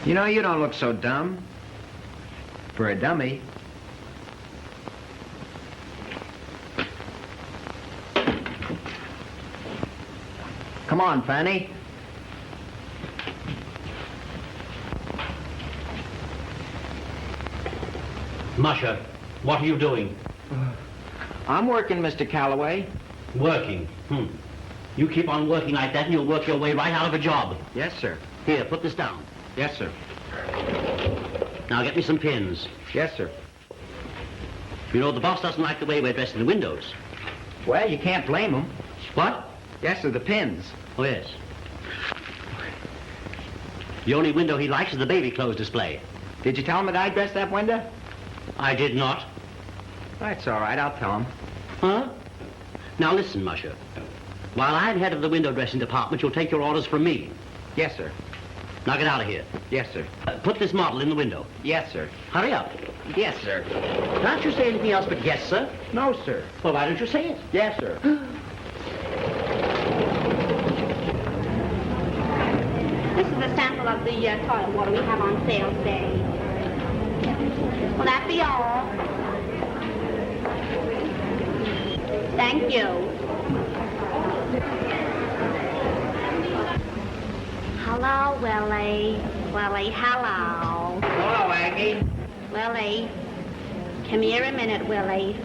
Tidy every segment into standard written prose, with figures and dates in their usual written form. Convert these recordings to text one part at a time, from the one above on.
You know, you don't look so dumb. For a dummy. Come on, Fanny. Musher, what are you doing? I'm working, Mr. Calloway. Working? You keep on working like that and you'll work your way right out of a job. Yes, sir. Here, put this down. Yes, sir. Now get me some pins. Yes, sir. You know, the boss doesn't like the way we're dressed in the windows. Well, you can't blame him. What? Yes, sir, the pins. Oh, yes. The only window he likes is the baby clothes display. Did you tell him that I dressed that window? I did not. That's all right, I'll tell him. Huh? Now listen, Musher. While I'm head of the window dressing department, you'll take your orders from me. Yes, sir. Now get out of here. Yes, sir. Put this model in the window. Yes, sir. Hurry up. Yes, sir. Can't you say anything else but yes, sir? No, sir. Well, why don't you say it? Yes, sir. This is a sample of the toilet water we have on sale today. Will that be all? Thank you. Hello, Willie. Willie, hello. Hello, Aggie. Willie, come here a minute, Willie.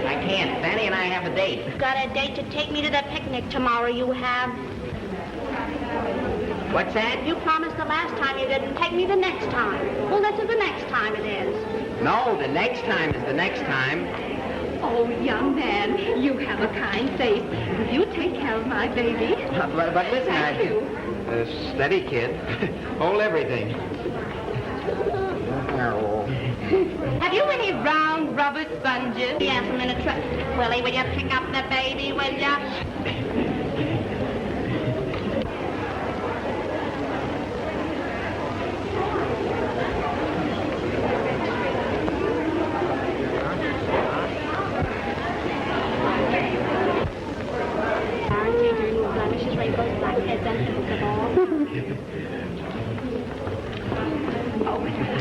I can't. Fanny and I have a date. You've got a date to take me to the picnic tomorrow, you have. What's that? You promised the last time you didn't take me the next time. Well, this is the next time it is. No, the next time is the next time. Oh, young man, you have a kind face. Will you take care of my baby? But listen, Thank you. Steady, kid. Hold everything. Have you any round rubber sponges? Yes, I'm in a truck. Willie, will you pick up the baby, will ya?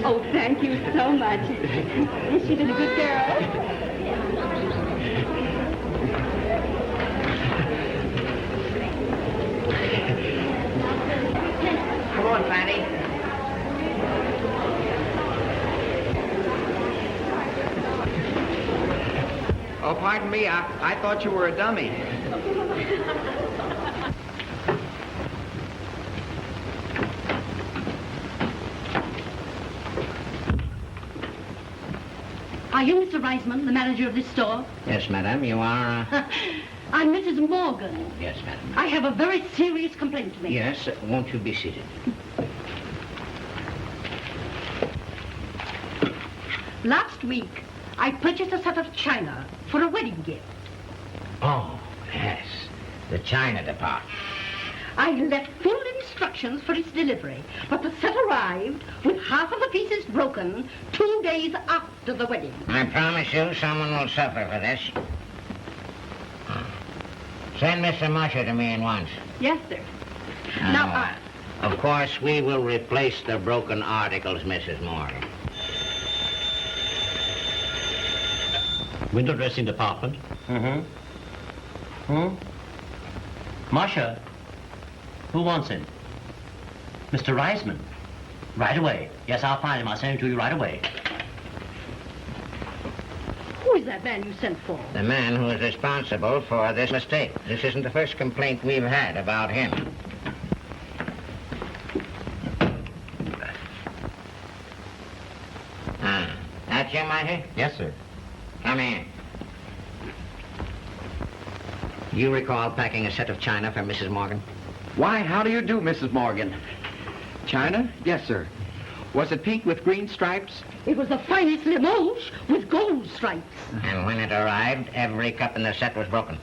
Oh, thank you so much. She did a good girl. Come on, Fanny. Oh, pardon me. I thought you were a dummy. Are you Mr. Reisman, the manager of this store? Yes, madam, you are, I'm Mrs. Morgan. Yes, madam. I have a very serious complaint to make. Yes, won't you be seated? Last week, I purchased a set of china for a wedding gift. Oh, yes, the China department. I left full instructions for its delivery, but the set arrived with half of the pieces broken 2 days after the wedding. I promise you someone will suffer for this. Send Mr. Musher to me at once. Yes, sir. Now, of course, we will replace the broken articles, Mrs. Morgan. Window dressing department. Musher. Who wants him? Mr. Reisman. Right away. Yes, I'll find him. I'll send him to you right away. who is that man you sent for? The man who is responsible for this mistake. This isn't the first complaint we've had about him. That's you, Musher? Yes, sir. Come in. You recall packing a set of china for Mrs. Morgan? Why, how do you do, Mrs. Morgan? China? Yes, sir. Was it pink with green stripes? It was the finest Limoges with gold stripes. And when it arrived, every cup in the set was broken.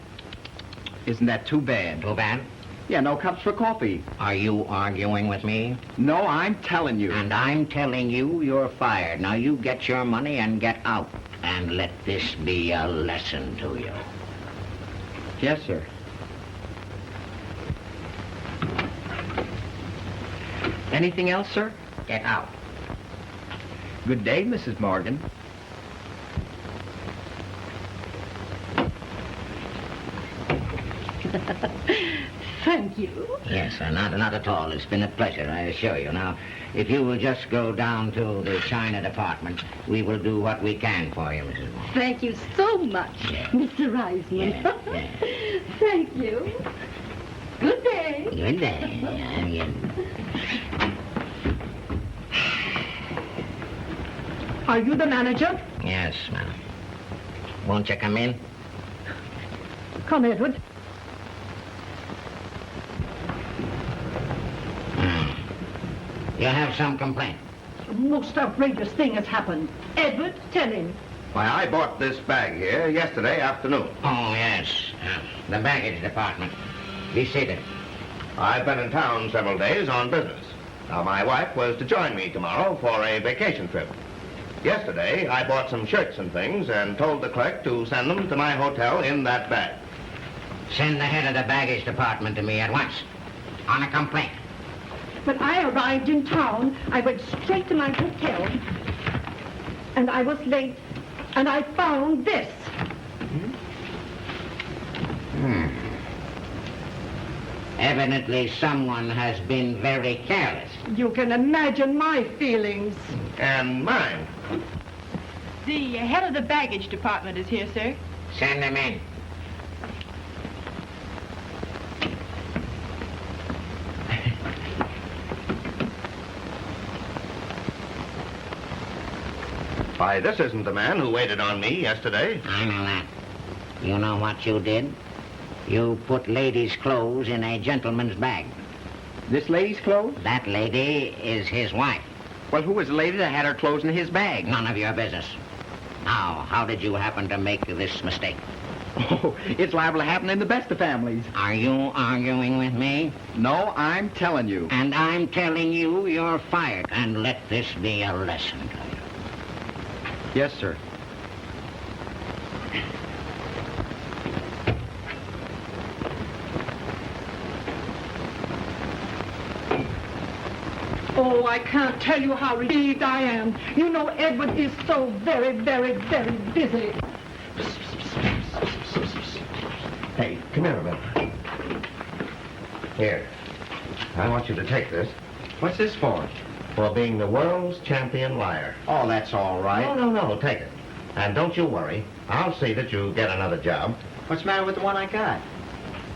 Isn't that too bad? Too bad? Yeah, no cups for coffee. Are you arguing with me? No, I'm telling you. And I'm telling you, you're fired. Now you get your money and get out. And let this be a lesson to you. Yes, sir. Anything else, sir? Get out. Good day, Mrs. Morgan. Thank you. Yes, sir, not at all. It's been a pleasure, I assure you. Now, if you will just go down to the China department, we will do what we can for you, Mrs. Moore. Thank you so much, Yeah. Mr. Reisman. Yeah. Thank you. Good day. Good day. Are you the manager? Yes, ma'am. Won't you come in? Come, Edward. You have some complaint. The most outrageous thing has happened. Edward, tell him. Why, I bought this bag here yesterday afternoon. Oh, yes. The baggage department. Be seated. I've been in town several days on business. Now, my wife was to join me tomorrow for a vacation trip. Yesterday, I bought some shirts and things and told the clerk to send them to my hotel in that bag. Send the head of the baggage department to me at once. On a complaint. When I arrived in town, I went straight to my hotel, and I was late, and I found this. Evidently, someone has been very careless. You can imagine my feelings. And mine. The head of the baggage department is here, sir. Send them in. Why, this isn't the man who waited on me yesterday. I know that. You know what you did? You put ladies' clothes in a gentleman's bag. This lady's clothes? That lady is his wife. Well, who was the lady that had her clothes in his bag? None of your business. Now, how did you happen to make this mistake? Oh, it's liable to happen in the best of families. Are you arguing with me? No, I'm telling you. And I'm telling you you're fired. And let this be a lesson to you. Yes, sir. Oh, I can't tell you how relieved I am. You know Edward is so very, very, very busy. Hey, come here a minute. Here. I want you to take this What's this for? for being the world's champion liar. Oh, that's all right. No, take it. And don't you worry. I'll see that you get another job. What's the matter with the one I got?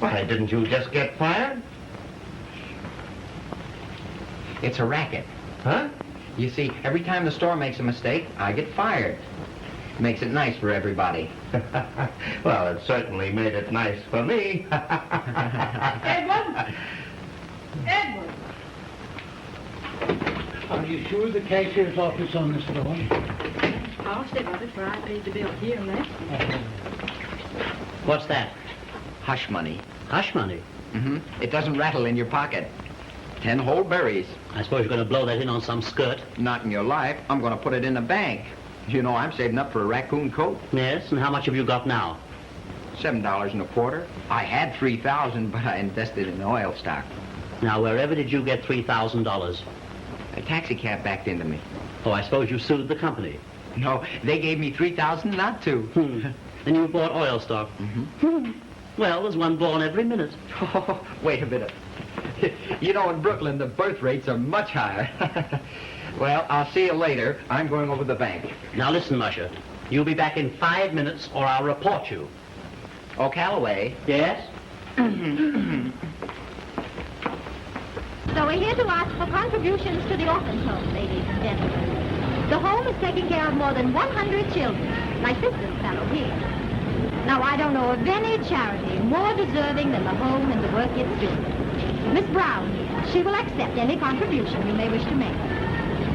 Why, didn't you just get fired? It's a racket. Huh? You see, every time the store makes a mistake, I get fired. Makes it nice for everybody. Well, it certainly made it nice for me. Edward? Edward! Are you sure the cashier's office on this floor? I'll step up it, for I paid the bill here and there. What's that? Hush money. Hush money. Mm-hmm. It doesn't rattle in your pocket. 10 whole berries. I suppose you're going to blow that in on some skirt. Not in your life. I'm going to put it in a bank. You know, I'm saving up for a raccoon coat. Yes, and how much have you got now? $7.25. I had $3,000, but I invested in oil stock. Now, wherever did you get $3,000? A taxi cab backed into me. Oh, I suppose you sued the company. No, they gave me $3,000 not to. And you bought oil stock. Well, there's one born every minute. Oh, wait a minute. You know, in Brooklyn, the birth rates are much higher. Well, I'll see you later. I'm going over to the bank. Now, listen, Musher. You'll be back in 5 minutes, or I'll report you. Oh, Calloway. Yes? So we're here to ask for contributions to the orphan home, ladies and gentlemen. The home is taking care of more than 100 children, like this little fellow here. Now, I don't know of any charity more deserving than the home and the work it's doing. Miss Brown here, she will accept any contribution you may wish to make.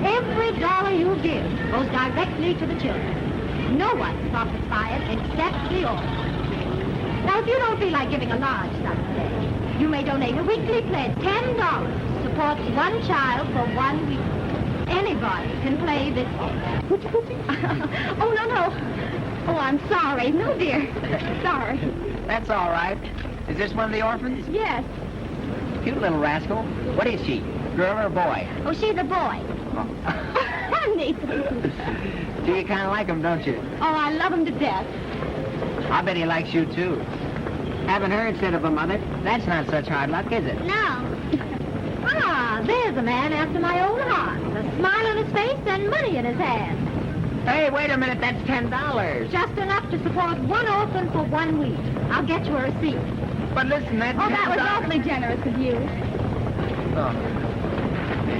Every dollar you give goes directly to the children. No one profits by it except the orphan. Now, if you don't feel like giving a large sum today, you may donate a weekly pledge, $10, supports one child for 1 week. Anybody can play this game. Oh, no. Oh, I'm sorry. No, dear. Sorry. That's all right. Is this one of the orphans? Yes. Cute little rascal. What is she? Girl or boy? Oh, she's a boy. Honey. Do you kind of like him, don't you? Oh, I love him to death. I bet he likes you, too. Haven't heard said of a mother. That's not such hard luck, is it? No. Ah, there's a man after my own heart. A smile on his face and money in his hand. Hey, wait a minute. That's $10. Just enough to support one orphan for 1 week. I'll get you a receipt. But listen, that's Oh, that was $10. awfully generous of you. Oh.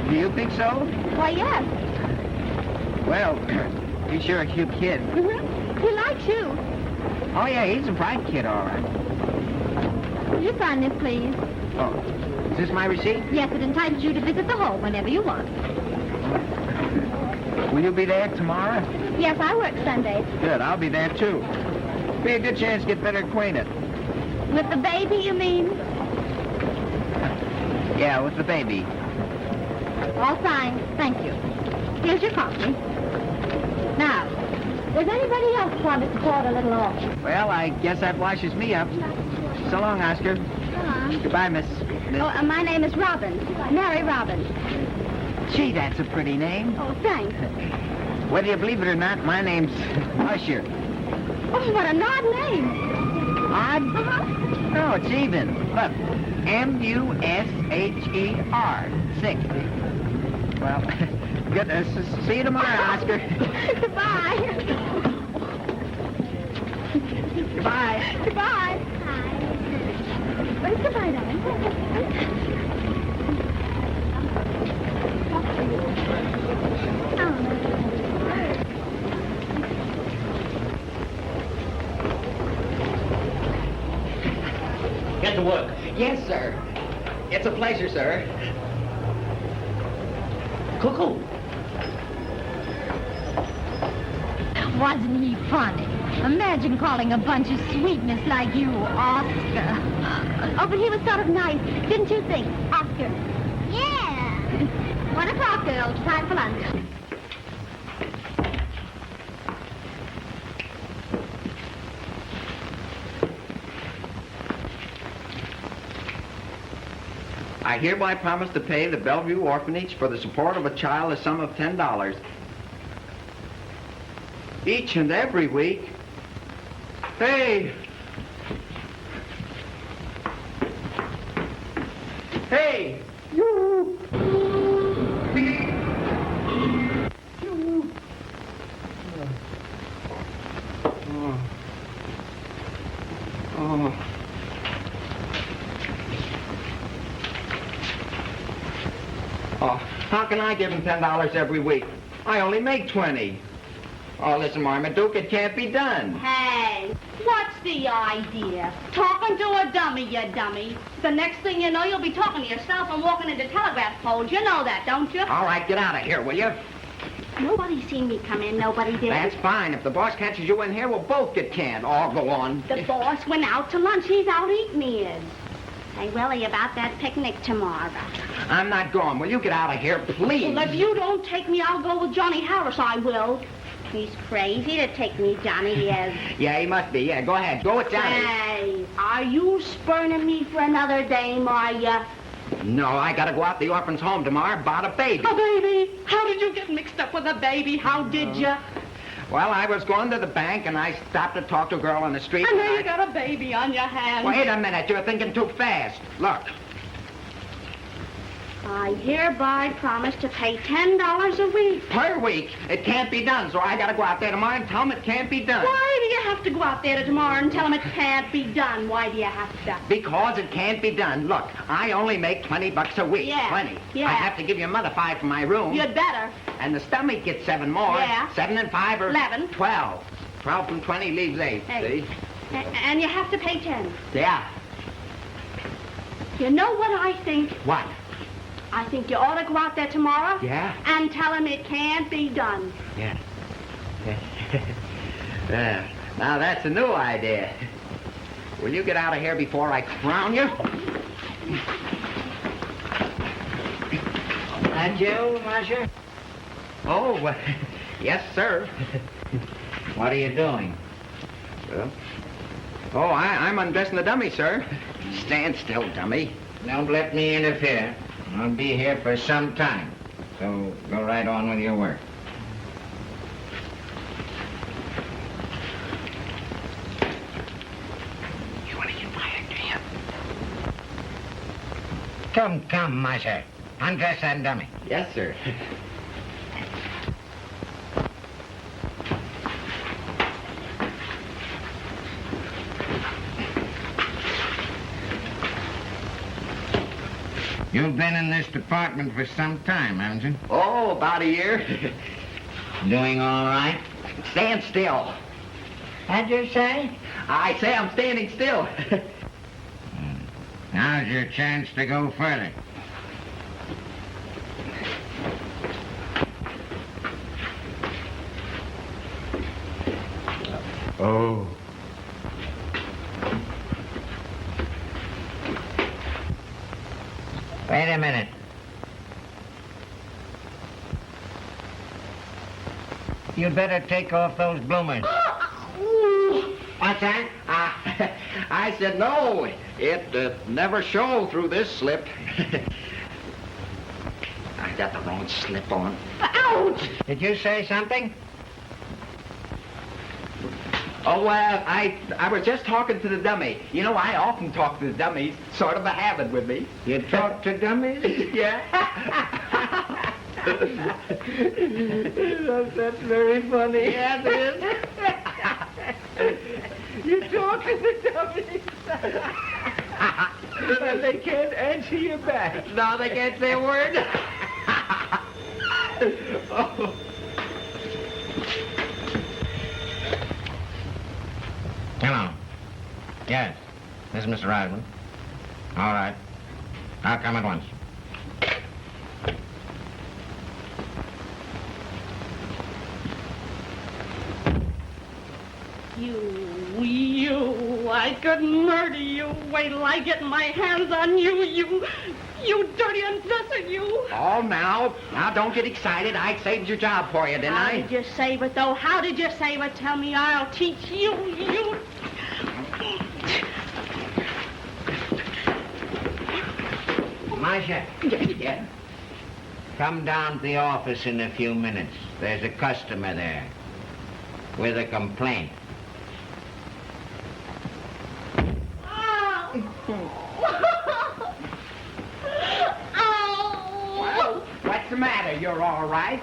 Do you think so? Why, yes. Well, he's sure a cute kid. Mm-hmm. He likes you. Oh, yeah, he's a bright kid, all right. Will you sign this, please? Oh, is this my receipt? Yes, it entitles you to visit the home whenever you want. Will you be there tomorrow? Yes, I work Sundays. Good, I'll be there, too. Be a good chance to get better acquainted. With the baby, you mean? Yeah, with the baby. All signed. Thank you. Here's your copy. Now, does anybody else want to support a little orphan? Well, I guess that washes me up. So long, Oscar. Goodbye, Miss. Oh, my name is Robbins. Mary Robbins. Gee, that's a pretty name. Oh, thanks. Whether you believe it or not, my name's Musher. Oh, what an odd name. Odd? Uh-huh. No, it's even. Look, M-U-S-H-E-R. 60. Well, good. See you tomorrow, Oscar. Goodbye. Goodbye. Goodbye. Goodbye, darling. Get to work. Yes, sir. It's a pleasure, sir. Cuckoo. Wasn't he funny? Imagine calling a bunch of sweetness like you Oscar. Oh, but he was sort of nice, didn't you think, Oscar? Yeah. 1 o'clock, girls. Time for lunch. I hereby promise to pay the Bellevue Orphanage for the support of a child a sum of $10. Each and every week. Hey! Hey! You! Oh, how can I give him $10 every week? I only make 20. Oh, listen, Marmaduke, it can't be done. Hey, what's the idea? Talking to a dummy, you dummy. The next thing you know, you'll be talking to yourself and walking into telegraph poles. You know that, don't you? All right, get out of here, will you? Nobody seen me come in. Nobody did. That's fine. If the boss catches you in here, we'll both get canned. Oh, go on. The boss went out to lunch. He's out eating his. Hey, Willie, about that picnic tomorrow. I'm not going. Will you get out of here, please? Well, if you don't take me, I'll go with Johnny Harris, I will. He's crazy to take me, Johnny, he is. Yeah, he must be. Yeah, go ahead. Go with Johnny. Hey, are you spurning me for another dame, are ya? No, I gotta go out to the orphan's home tomorrow about a baby. A baby? How did you get mixed up with a baby? How did you? Well, I was going to the bank, and I stopped to talk to a girl on the street. And now you got a baby on your hands. Wait a minute. You're thinking too fast. Look. I hereby promise to pay $10 a week. Per week. It can't be done, so I gotta go out there tomorrow and tell them it can't be done. Why do you have to go out there tomorrow and tell them it can't be done? Why do you have to? Because it can't be done. Look, I only make $20 a week. Yeah. 20. Yeah. I have to give your mother 5 for my room. You'd better. And the stomach gets 7 more. Yeah. 7 and 5 are 11. 12. 12 from 20 leaves 8. Hey. See? And you have to pay 10. Yeah. You know what I think? What? I think you ought to go out there tomorrow. Yeah? And tell them it can't be done. Yeah. Now that's a new idea. Will you get out of here before I crown you? That you, Musher? Oh, yes, sir. What are you doing? I'm undressing the dummy, sir. Stand still, dummy. Don't let me interfere. I'll be here for some time, so go right on with your work. You want to get fired, do you? Come, Musher. Undress that dummy. Yes, sir. You've been in this department for some time, haven't you? Oh, about a year. Doing all right? Stand still. What'd you say? I say I'm standing still. Now's your chance to go further. Oh. Wait a minute. You'd better take off those bloomers. What's that? I said no. It never showed through this slip. I got the wrong slip on. Ouch! Did you say something? Oh, I was just talking to the dummy. You know, I often talk to the dummies. Sort of a habit with me. You talk to dummies? Yeah. That's very funny. Yes, it is. You talk to the dummies. And they can't answer you back. No, they can't say a word. Oh. Hello. Yes. This is Mr. Reisman. All right. I'll come at once. You, I could murder you. Wait till I get my hands on you, you dirty undresser, you. Oh, now don't get excited. I saved your job for you, didn't How I? did you save it, though? How did you save it? Tell me, I'll teach you, you. Musher, Yeah. come down to the office in a few minutes. There's a customer there with a complaint. Well, what's the matter? You're all right?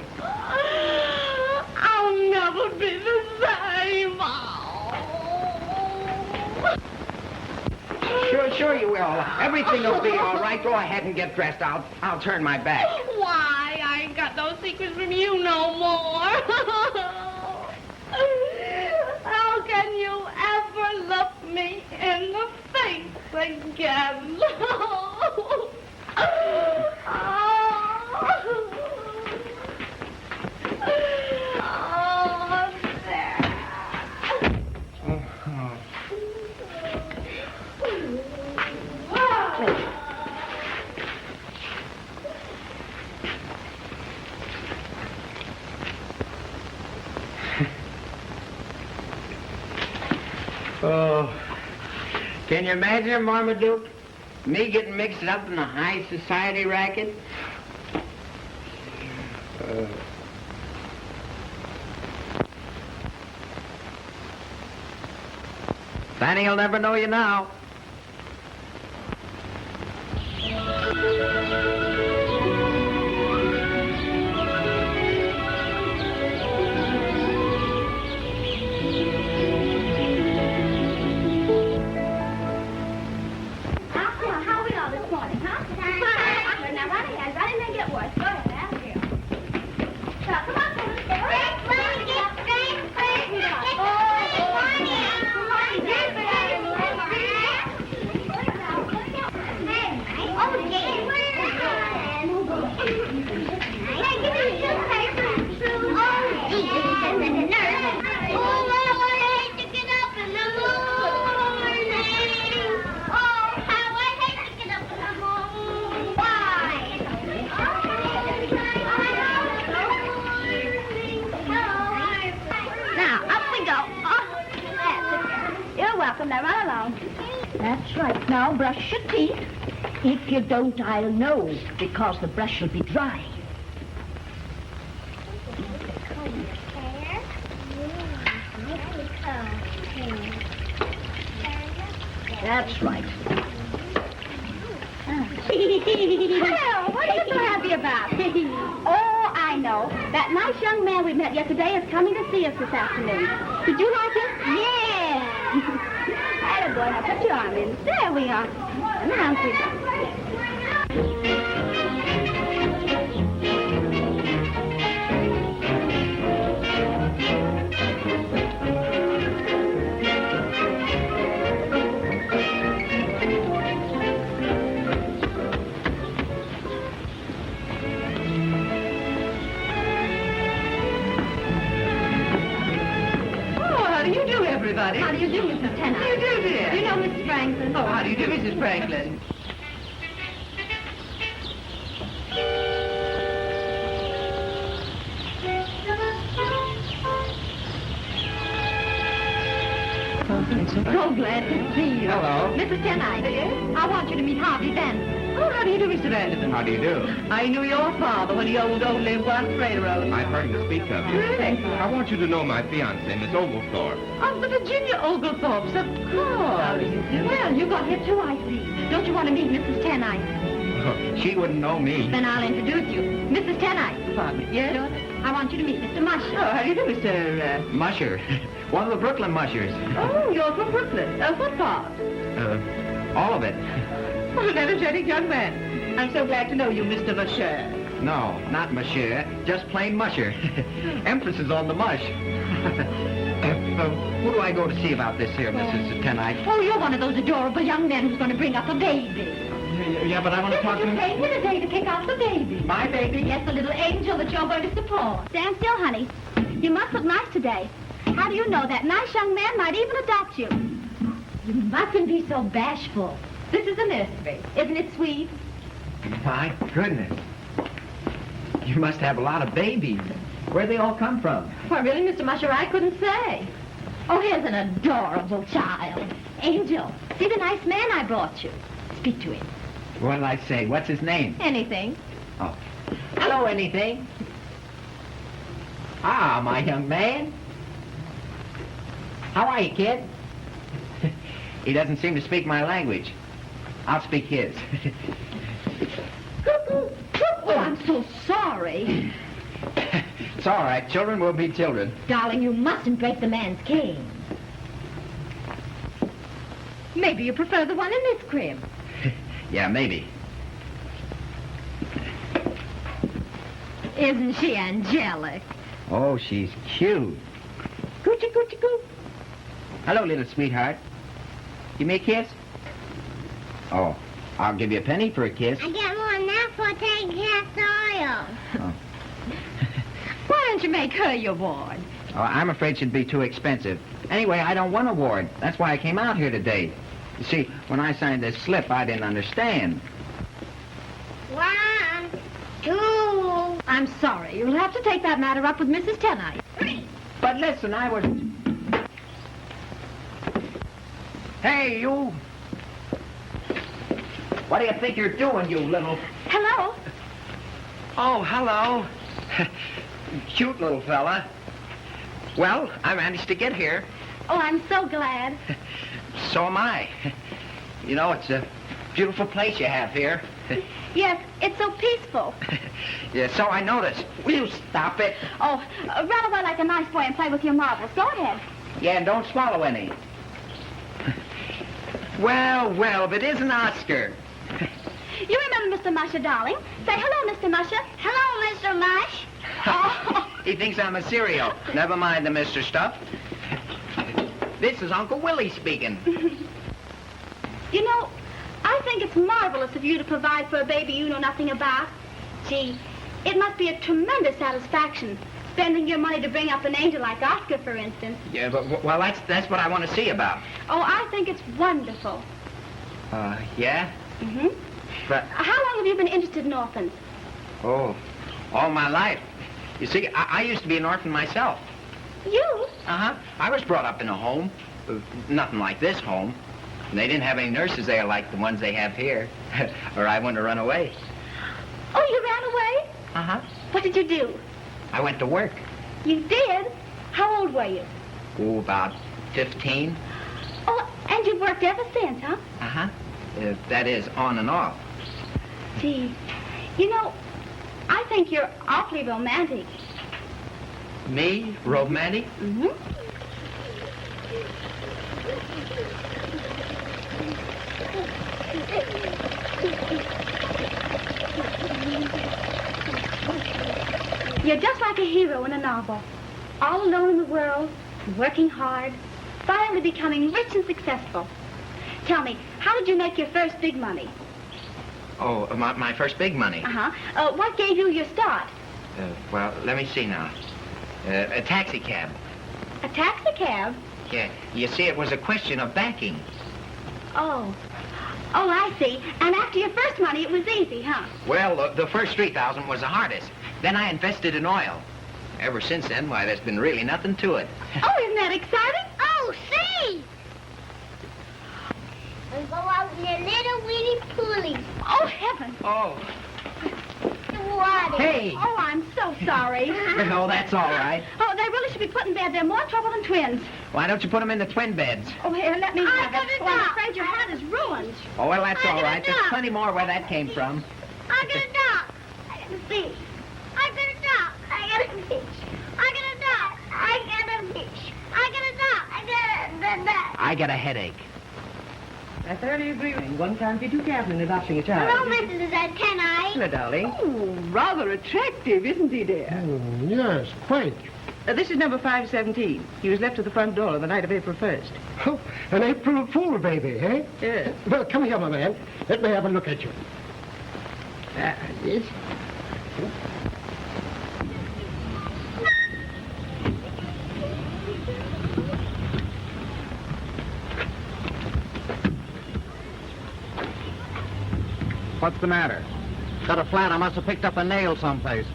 I'll never be the same. Sure you will. Everything will be all right. Go ahead and get dressed. I'll turn my back. Why? I ain't got no secrets from you no more. How can you ever look me in the face again? Oh, can you imagine, Marmaduke? Me getting mixed up in a high society racket? Fanny'll never know you now. How are we all this morning, huh? Fine. Now, run ahead. Run and make it worse. Go ahead. Out here. So, come on, Now brush your teeth. If you don't, I'll know, because the brush will be dry. That's right. Well, what are you so happy about? Oh, I know. That nice young man we met yesterday is coming to see us this afternoon. Did you like him? Yeah. Atta boy, now put your arm in. There we are. Now, everybody. How do you do, Mrs. Tennant? How do you do, dear? Do you know Mrs. Franklin? Oh, how do you do, Mrs. Franklin? So glad to see you. Hello. Mrs. Tennant, I want you to meet Harvey Benson. Oh, how do you do, Mr. Vanderson? How do you do? I knew your father when he owned only one railroad. I've heard him speak of you. Really? I want you to know my fiancée, Miss Oglethorpe. Of the Virginia Oglethorpes, of course. How do you do? Well, you got here too, I see. Don't you want to meet Mrs. Tennant? She wouldn't know me. Then I'll introduce you. Mrs. Tennant. Pardon me. Yes? I want you to meet Mr. Musher. Oh, how do you do, Mr. Musher. One of the Brooklyn Mushers. Oh, you're from Brooklyn. What part? All of it. What an energetic young man. I'm so glad to know you, Mr. Musher. No, not Musher. Just plain Musher. Emphasis on the mush. Who do I go to see about this here, Mrs. Tennant? Oh, you're one of those adorable young men who's going to bring up a baby. Yeah, but I want to talk to You're him. paying here today to pick out the baby. My baby? Yes, the little angel that you're going to support. stand still, honey. You must look nice today. How do you know that nice young man might even adopt you? You mustn't be so bashful. This is a nursery. Isn't it sweet? My goodness. You must have a lot of babies. Where'd they all come from? Why, really, Mr. Musher, I couldn't say. Oh, here's an adorable child. Angel, see the nice man I brought you. Speak to him. What'll I say? What's his name? Anything. Oh. Hello, anything? Ah, my young man. How are you, kid? He doesn't seem to speak my language. I'll speak his. Oh, I'm so sorry. It's all right. Children will be children. Darling, you mustn't break the man's cane. Maybe you prefer the one in this crib. Yeah, maybe. Isn't she angelic? Oh, she's cute. Coochie, coochie, coo. Hello, little sweetheart. Give me a kiss? Oh, I'll give you a penny for a kiss. I get more than that for taking cast oil. Oh. Why don't you make her your ward? Oh, I'm afraid she'd be too expensive. Anyway, I don't want a ward. That's why I came out here today. You see, when I signed this slip, I didn't understand. 1, 2. I'm sorry. You'll have to take that matter up with Mrs. Tennant. But listen, I was... Hey, you! What do you think you're doing, you little... Hello? Oh, hello. Cute little fella. Well, I managed to get here. Oh, I'm so glad. So am I. You know, it's a beautiful place you have here. Yes, it's so peaceful. Yeah, so I noticed. Will you stop it? Oh, run away like a nice boy and play with your marbles. Go ahead. Yeah, and don't swallow any. Well, if it isn't Oscar. You remember Mr. Musher, darling. Say hello, Mr. Musher. Hello, Mr. Mush. Oh. He thinks I'm a cereal. Never mind the Mr. stuff. This is Uncle Willie speaking. You know, I think it's marvelous of you to provide for a baby you know nothing about. Gee, it must be a tremendous satisfaction, spending your money to bring up an angel like Oscar, for instance. Yeah, but, well, that's what I want to see about. Oh, I think it's wonderful. Yeah? Mm-hmm. But, How long have you been interested in orphans? oh, all my life. You see, I used to be an orphan myself. You? Uh-huh. I was brought up in a home. Nothing like this home. They didn't have any nurses there like the ones they have here, or I wouldn't have run away. Oh, you ran away? Uh-huh. What did you do? I went to work. You did? How old were you? Oh, about 15. Oh, and you've worked ever since, huh? Uh-huh. That is, on and off. Gee, you know, I think you're awfully romantic. Me? Romantic? Mm-hmm. You're just like a hero in a novel. All alone in the world, working hard, finally becoming rich and successful. Tell me, how did you make your first big money? Oh, my first big money. Uh-huh. What gave you your start? Well, let me see now. A taxi cab. A taxi cab? Yeah, you see, it was a question of banking. Oh. Oh, I see. And after your first money, it was easy, huh? Well, the first 3,000 was the hardest. Then I invested in oil. Ever since then, why, there's been really nothing to it. Oh, isn't that exciting? Oh, see! We go out in a little weeny poolie. Oh, heaven. Oh. Water. Hey. Oh, I'm so sorry. No, that's all right. Oh, they really should be put in bed. They're more trouble than twins. Why don't you put them in the twin beds? Oh, here, let me have got it. it Oh, I'm now. afraid your hat is ruined. Oh, well, that's I all got right. it There's now. plenty more where that came from. I got a dog. I got a fish. I got a dog. I got a fish. I got a dog. I got a fish. I got a dog. I got a dog. I got a headache. I thoroughly agree with you. One can't be too careful in adopting a child. Hello, Mrs. Lizette, can I? Hello, darling. Oh, rather attractive, isn't he, dear? Yes, quite. This is number 517. He was left at the front door on the night of April 1st. Oh, an April Fool baby, eh? Yes. Well, come here, my man. Let me have a look at you. Yes. What's the matter? Got a flat. I must have picked up a nail someplace.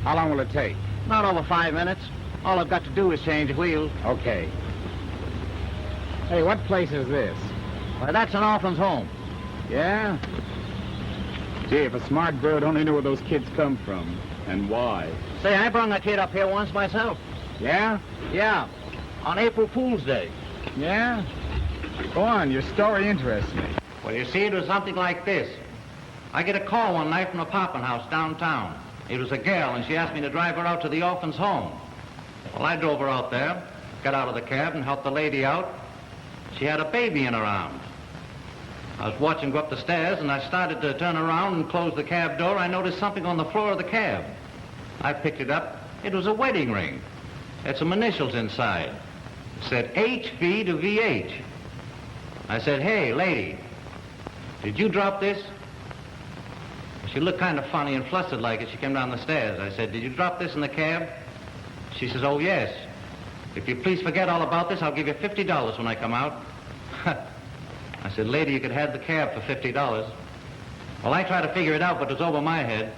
How long will it take? Not over 5 minutes. All I've got to do is change wheels. Okay. Hey, what place is this? Well, that's an orphan's home. Yeah? Gee, if a smart bird only knew where those kids come from and why. Say, I brung a kid up here once myself. Yeah? Yeah, on April Fool's Day. Yeah? Go on, your story interests me. Well, you see, it was something like this. I get a call one night from a popping house downtown. It was a girl, and she asked me to drive her out to the orphan's home. Well, I drove her out there, got out of the cab, and helped the lady out. She had a baby in her arms. I was watching her go up the stairs, and I started to turn around and close the cab door. I noticed something on the floor of the cab. I picked it up. It was a wedding ring. Had some initials inside. It said HV to VH. I said, "Hey, lady, did you drop this?" She looked kind of funny and flustered like as she came down the stairs. I said, "Did you drop this in the cab?" She says, "Oh, yes. If you please forget all about this, I'll give you $50 when I come out." I said, "Lady, you could have the cab for $50. Well, I tried to figure it out, but it was over my head.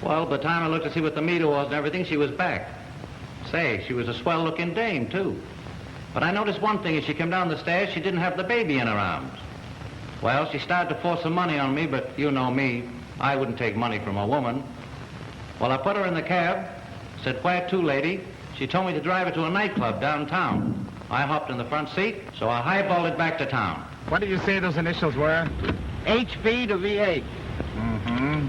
Well, by the time I looked to see what the meter was and everything, she was back. Say, she was a swell-looking dame, too. But I noticed one thing. As she came down the stairs, she didn't have the baby in her arms. Well, she started to force some money on me, but you know me. I wouldn't take money from a woman. Well, I put her in the cab, said, "Where to, lady?" She told me to drive her to a nightclub downtown. I hopped in the front seat, so I highballed it back to town. What did you say those initials were? HV to VH. Mm-hmm.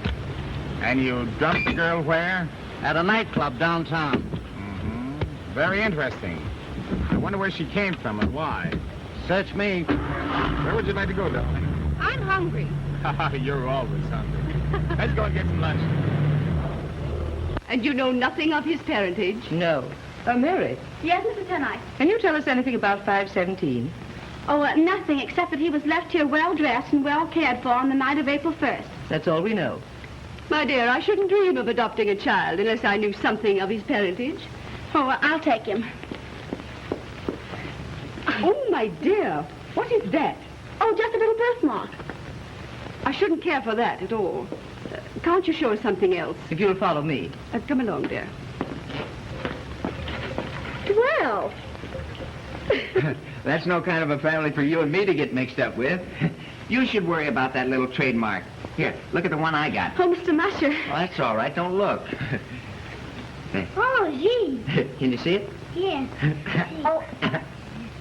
And you dropped the girl where? At a nightclub downtown. Mm-hmm. Very interesting. I wonder where she came from and why. Search me. Where would you like to go, darling? I'm hungry. You're always hungry. Let's go and get some lunch. And you know nothing of his parentage? No. Mary, Yes, Mrs. Tennant. can you tell us anything about 517? Oh, nothing except that he was left here well-dressed and well cared for on the night of April 1st. That's all we know. My dear, I shouldn't dream of adopting a child unless I knew something of his parentage. Oh, I'll take him. Oh, my dear, what is that? Oh, just a little birthmark. I shouldn't care for that at all. Can't you show us something else? If you'll follow me. Come along, dear. Well, That's no kind of a family for you and me to get mixed up with. You should worry about that little trademark. Here, look at the one I got. Oh, Mr. Musher. Well, that's all right. Don't look. Oh, gee. Can you see it? Yes. Oh,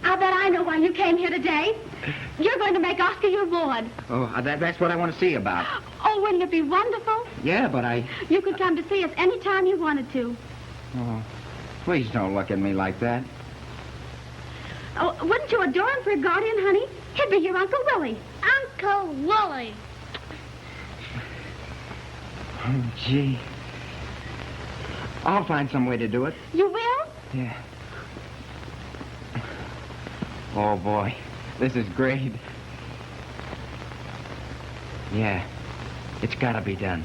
I'll bet I know why you came here today. You're going to make Oscar your ward. Oh, that's what I want to see about. Oh, wouldn't it be wonderful? Yeah, but You could come to see us any time you wanted to. Oh, please don't look at me like that. Oh, wouldn't you adore him for a guardian, honey? He'd be your Uncle Willie. Uncle Willie. Oh, gee. I'll find some way to do it. You will? Yeah. Oh, boy. This is great. Yeah. It's got to be done.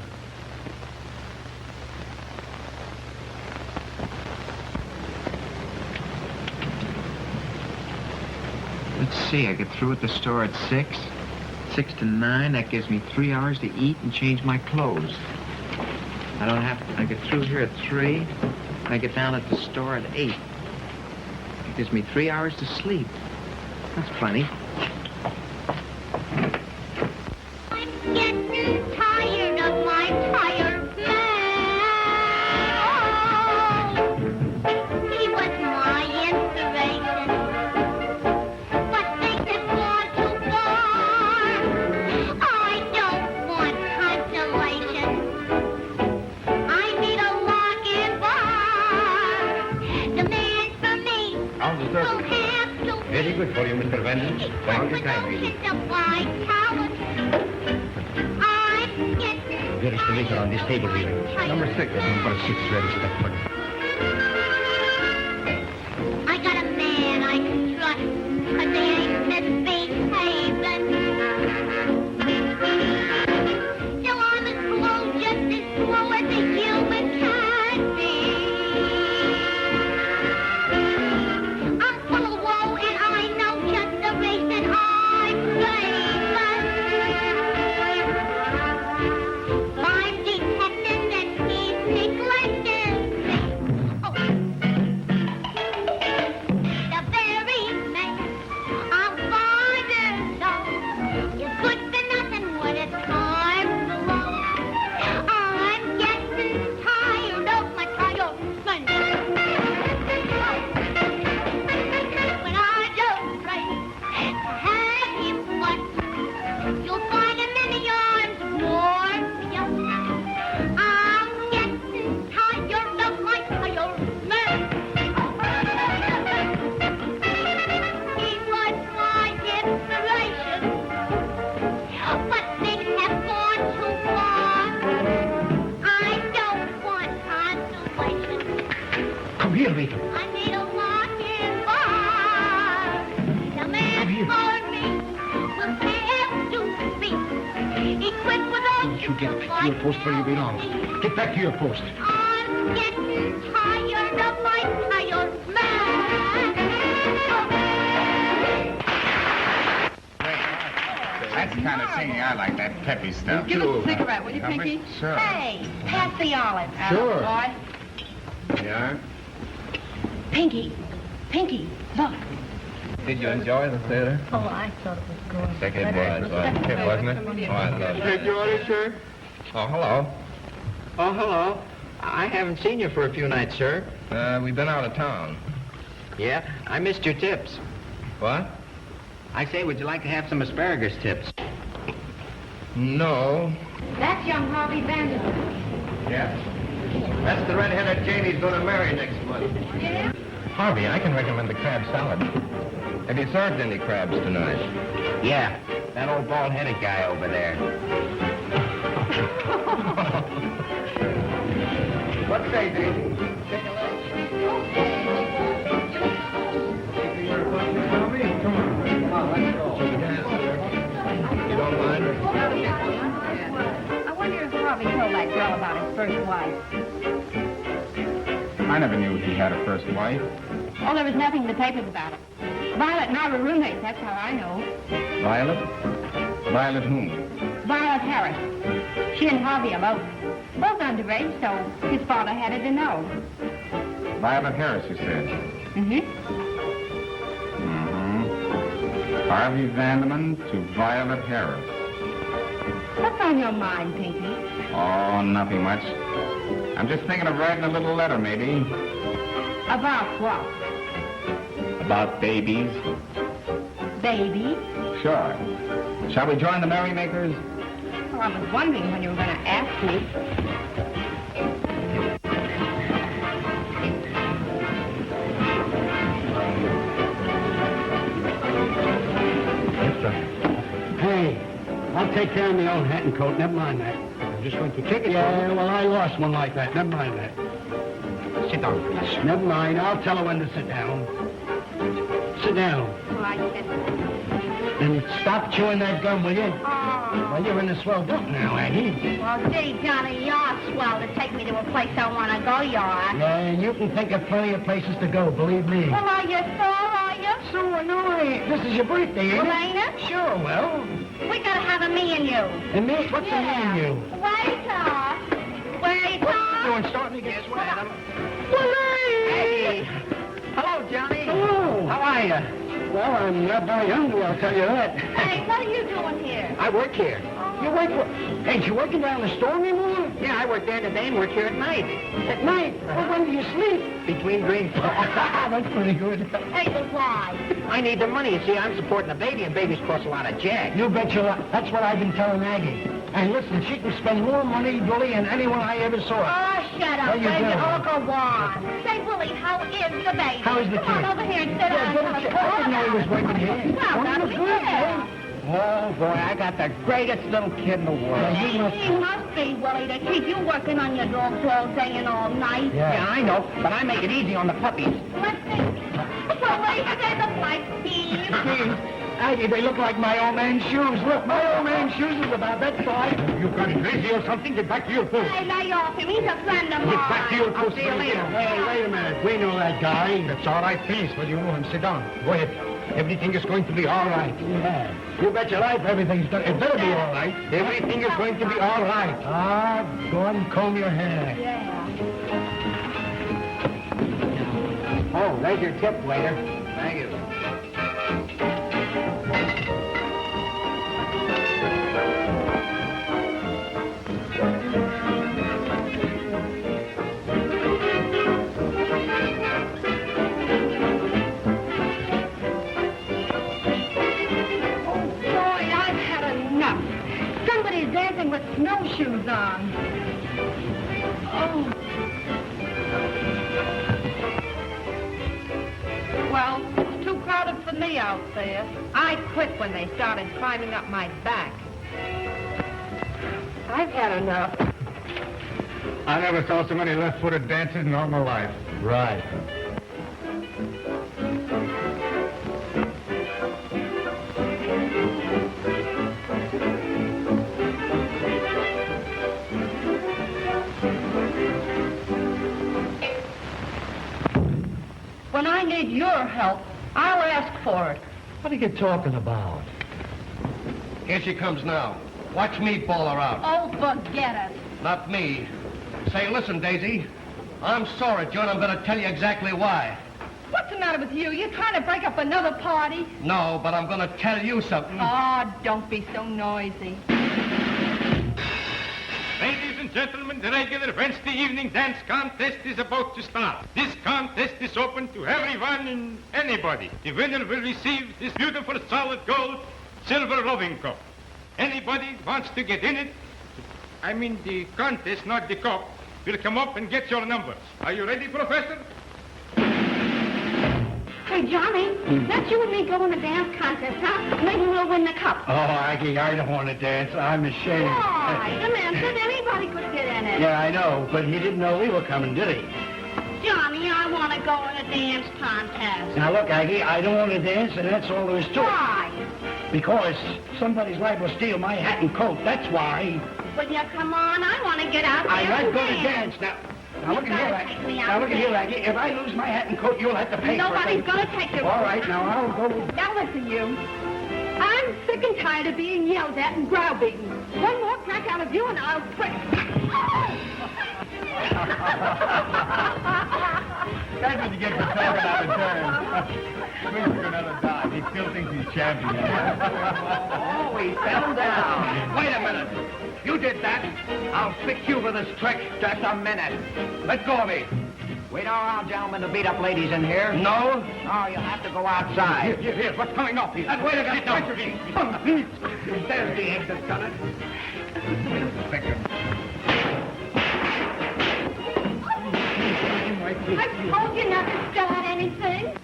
Let's see. I get through at the store at 6. 6 to 9. That gives me 3 hours to eat and change my clothes. I get through here at 3. I get down at the store at 8. It gives me 3 hours to sleep. That's plenty. I'm getting tired of my tired man. He was my inspiration. But things have gone too far. I don't want consolation. I need a lock-in bar. The man for me don't have to. Very good for you, Mr. Venn. Thank you kindly. There is the liquor on this table here. Number 6. Number 6, very stuff. I got a man I can trust, 'cause they ain't misbehaving. Still I'm as slow, just as slow as a human can be. I'm full of woe and I know just the reason I'm craving. I'm detecting that he's neglecting me. Oh. The very man I'm finding so is good for nothing when it's time to love. I'm getting tired of my tired man. When I don't pray to have him fun, you'll find him in the arms more young. I'm getting tired of my tired man. He was my inspiration, but things have gone too far. I don't want consolation. Come here, Rita. I need a lock-in bar. The man for me will have to be equipped with all You get back to your post where you belong. Get back to your post. I'm getting tired of my tired man. That's the kind of singing I like, that peppy stuff. Give us a cigarette, will you, Pinky? Sure. Hey, pass the olive. Sure. Boy. Yeah? Pinky, look. Did you enjoy the theater? Oh, I thought it was good. It was, wasn't it? Oh, I loved it. Take your order, sir? Oh, hello. Oh, hello. I haven't seen you for a few nights, sir. We've been out of town. Yeah? I missed your tips. What? I say, would you like to have some asparagus tips? No. That's young Harvey Vanderbilt. Yeah. That's the red-headed Janie's going to marry next month. Harvey, I can recommend the crab salad. Have you served any crabs tonight? Yeah. That old bald-headed guy over there. What say, Daisy? You don't mind? I wonder if Harvey told that girl about his first wife. I never knew he had a first wife. Oh, there was nothing in the papers about it. Violet and I were roommates, that's how I know. Violet? Violet whom? Violet Harris. She and Harvey eloped. Both underage, so his father had to know. Violet Harris, you said. Mm-hmm. Mm-hmm. Harvey Vanderman to Violet Harris. What's on your mind, Pinky? Oh, nothing much. I'm just thinking of writing a little letter, maybe. About what? About babies. Baby? Sure. Shall we join the merrymakers? Well, I was wondering when you were going to ask me. Hey, I'll take care of my own hat and coat. Never mind that. I'm just going to take it. Yeah, well, I lost one like that. Never mind that. Sit down, please. Never mind. I'll tell her when to sit down. Sit down. Well, I can't. And stop chewing that gum, will you? Oh. Well, you're in a swell book now, Aggie. Well, gee, Johnny, you're swell to take me to a place I want to go, you are. Yeah, and you can think of plenty of places to go, believe me. Well, are you sure, are you? So annoying. This is your birthday, ain't Well, it? ain't it? Sure, well. We gotta have a me and you. And me? What's the me and you? Waiter! Waiter! Doing starting to get sweat. Willie! Hello, Johnny. Hello. How are you? Well, I'm not very hungry, I'll tell you that. Hey, what are you doing here? I work here. You work for... Ain't you working down the store anymore? Yeah, I work there in the day and work here at night. At night? Well, when do you sleep? Between drinks. That's pretty good. Hey, but why? I need the money. You see, I'm supporting a baby, and babies cost a lot of jack. You bet your life. That's what I've been telling Aggie. And listen, she can spend more money, Willie, than anyone I ever saw. Oh, shut up, There you Willie. go. Oh, go on. Say, Willie, how is the baby? How is the Come on kid? over here and sit Yeah, down. I didn't know he was working here. Well, Oh, that'll he be was good, good. eh? Oh, boy, I got the greatest little kid in the world. Yeah, he must... He must be, Willie, to keep you working on your dog all day and all night. Yeah, I know, but I make it easy on the puppies. Let's see. Willie, they look like Keene. Aggie, they look like my old man's shoes. Look, my old man's shoes is about that size. You gone crazy or something? Get back to your post. Hey, lay off him. He's a friend of mine. Get back to your I'll post. see you later. Hey, wait a minute. We know that guy. That's all right. Please, will you? And sit down. Go ahead. Everything is going to be all right. Yeah. You bet your life everything's done. It better be all right. Everything is going to be all right. Ah, go on and comb your hair. Yeah. Oh, there's your tip, waiter. Thank you. Boy, I've had enough. Somebody's dancing with snowshoes on. Oh. Well, it's too crowded for me out there. I quit when they started climbing up my back. I've had enough. I never saw so many left-footed dancers in all my life. Right. When I need your help, I'll ask for it. What are you talking about? Here she comes now. Watch me ball her out. Oh, forget it. Not me. Say, listen, Daisy. I'm sore at you, and I'm going to tell you exactly why. What's the matter with you? You trying to break up another party? No, but I'm going to tell you something. Oh, don't be so noisy. Ladies and gentlemen, the regular Wednesday evening dance contest is about to start. This contest is open to everyone and anybody. The winner will receive this beautiful solid gold silver roving cup. Anybody wants to get in it, I mean the contest, not the cup, will come up and get your numbers. Are you ready, Professor? Hey, Johnny, that's you and me going to dance contest, huh? Maybe we'll win the cup. Oh, Aggie, I don't want to dance. I'm ashamed. Why? The man said anybody could get in it. Yeah, I know, but he didn't know we were coming, did he? Johnny, I want to go in a dance contest. Now, look, Aggie, I don't want to dance, and that's all there is to it. Why? Because somebody's liable to steal my hat and coat. That's why. Will you come on? I want to get out there I'm not and going to dance. Now look at here, gotta take me Aggie. out Now, look at here, there. Aggie. If I lose my hat and coat, you'll have to pay Nobody's for it. going to take it. All right, now, I'll go. Now listen, you. I'm sick and tired of being yelled at and browbeaten. One more crack out of you and I'll quit. That's when you get to talking out of turn. Wait for another dive. He still thinks he's champion. Oh, he fell down. Wait a minute. You did that. I'll fix you for this trick. Just a minute. Let go of me. We don't allow gentlemen to beat up ladies in here. No? Oh, you'll have to go outside. Here, what's coming off here? Wait a minute. There's the egg that's done it. Wait a second. I told you not to start anything.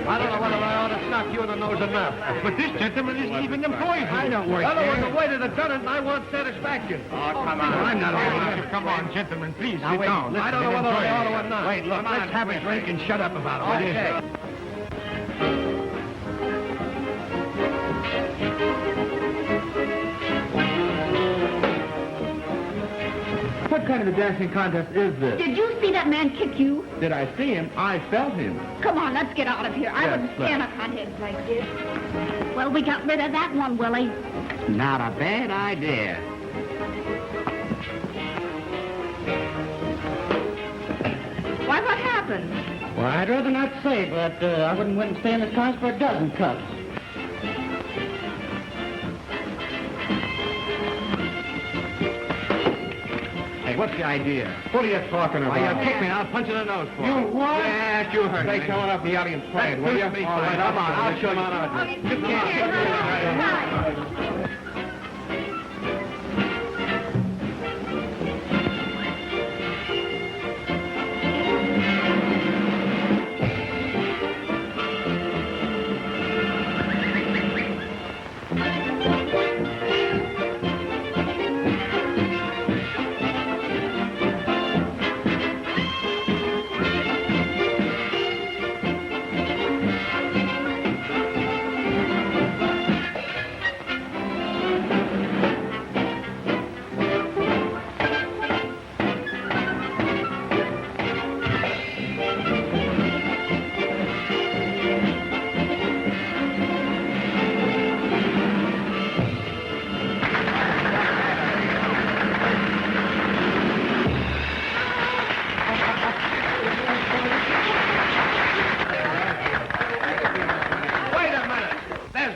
I don't know whether I ought to knock you in the nose enough. But this gentleman isn't even employed. I don't work Other here. was the way to the done it, and I want satisfaction. Oh, come on. I'm not all Come on, gentlemen, please Now, sit wait, down. I don't know whether I ought to or not. Wait, look, let's have a drink and shut up about it. will you? Okay. What kind of a dancing contest is this? Did you see that man kick you? Did I see him? I felt him. Come on, let's get out of here. I Yes, wouldn't stand a contest like this. Well, we got rid of that one, Willie. Not a bad idea. Why, what happened? Well, I'd rather not say, but I wouldn't stay in this contest for a dozen cups. Hey, what's the idea? What are you talking about? Why, you kick me, I'll punch you in the nose for it. You what? Yes, you heard me. Stay coming up the audience playing, will you? All right, come on, I'll show you. You can't.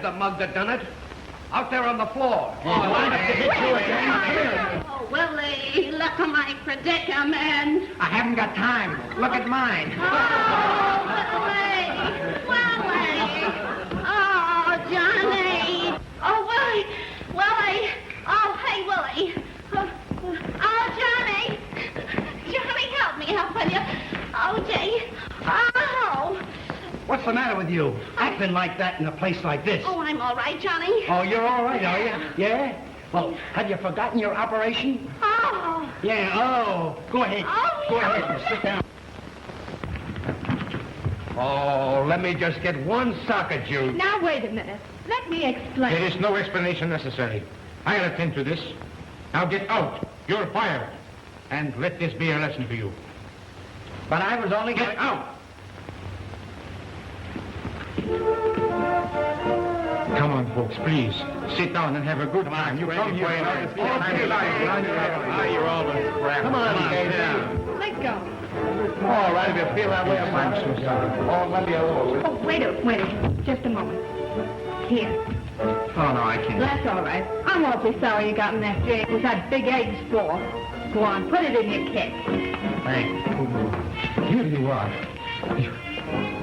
The mug that done it. Out there on the floor. Oh, Willie, look at my predicament. I haven't got time. Look at mine. Oh, Willie. Oh, Johnny. Oh, Willie. Willie. Oh, hey, Willie. Oh, Johnny. Johnny, help me out, will you? Oh, Jay. Oh. What's the matter with you? Acting like that in a place like this. Oh, I'm all right, Johnny. Oh, you're all right, are you? Yeah? Well, have you forgotten your operation? Oh. Yeah, oh. Go ahead. Oh, Go yeah. ahead and sit down. Oh, let me just get one sock at you. Now, wait a minute. Let me explain. There is no explanation necessary. I'll attend to this. Now get out. You're fired. And let this be a lesson for you. But I was only Get out! Come on, folks, please. Sit down and have a good time. You come here. You're all the scrap. Come on, stay down. Let go. All right, if you feel that way, I'm so sorry. Oh, let me alone. Oh, wait a just a moment. Here. Oh, no, I can't. That's all right. I'm awfully sorry you got in that jail with that big egg store. Go on, put it in your kit. Thanks. Here you are.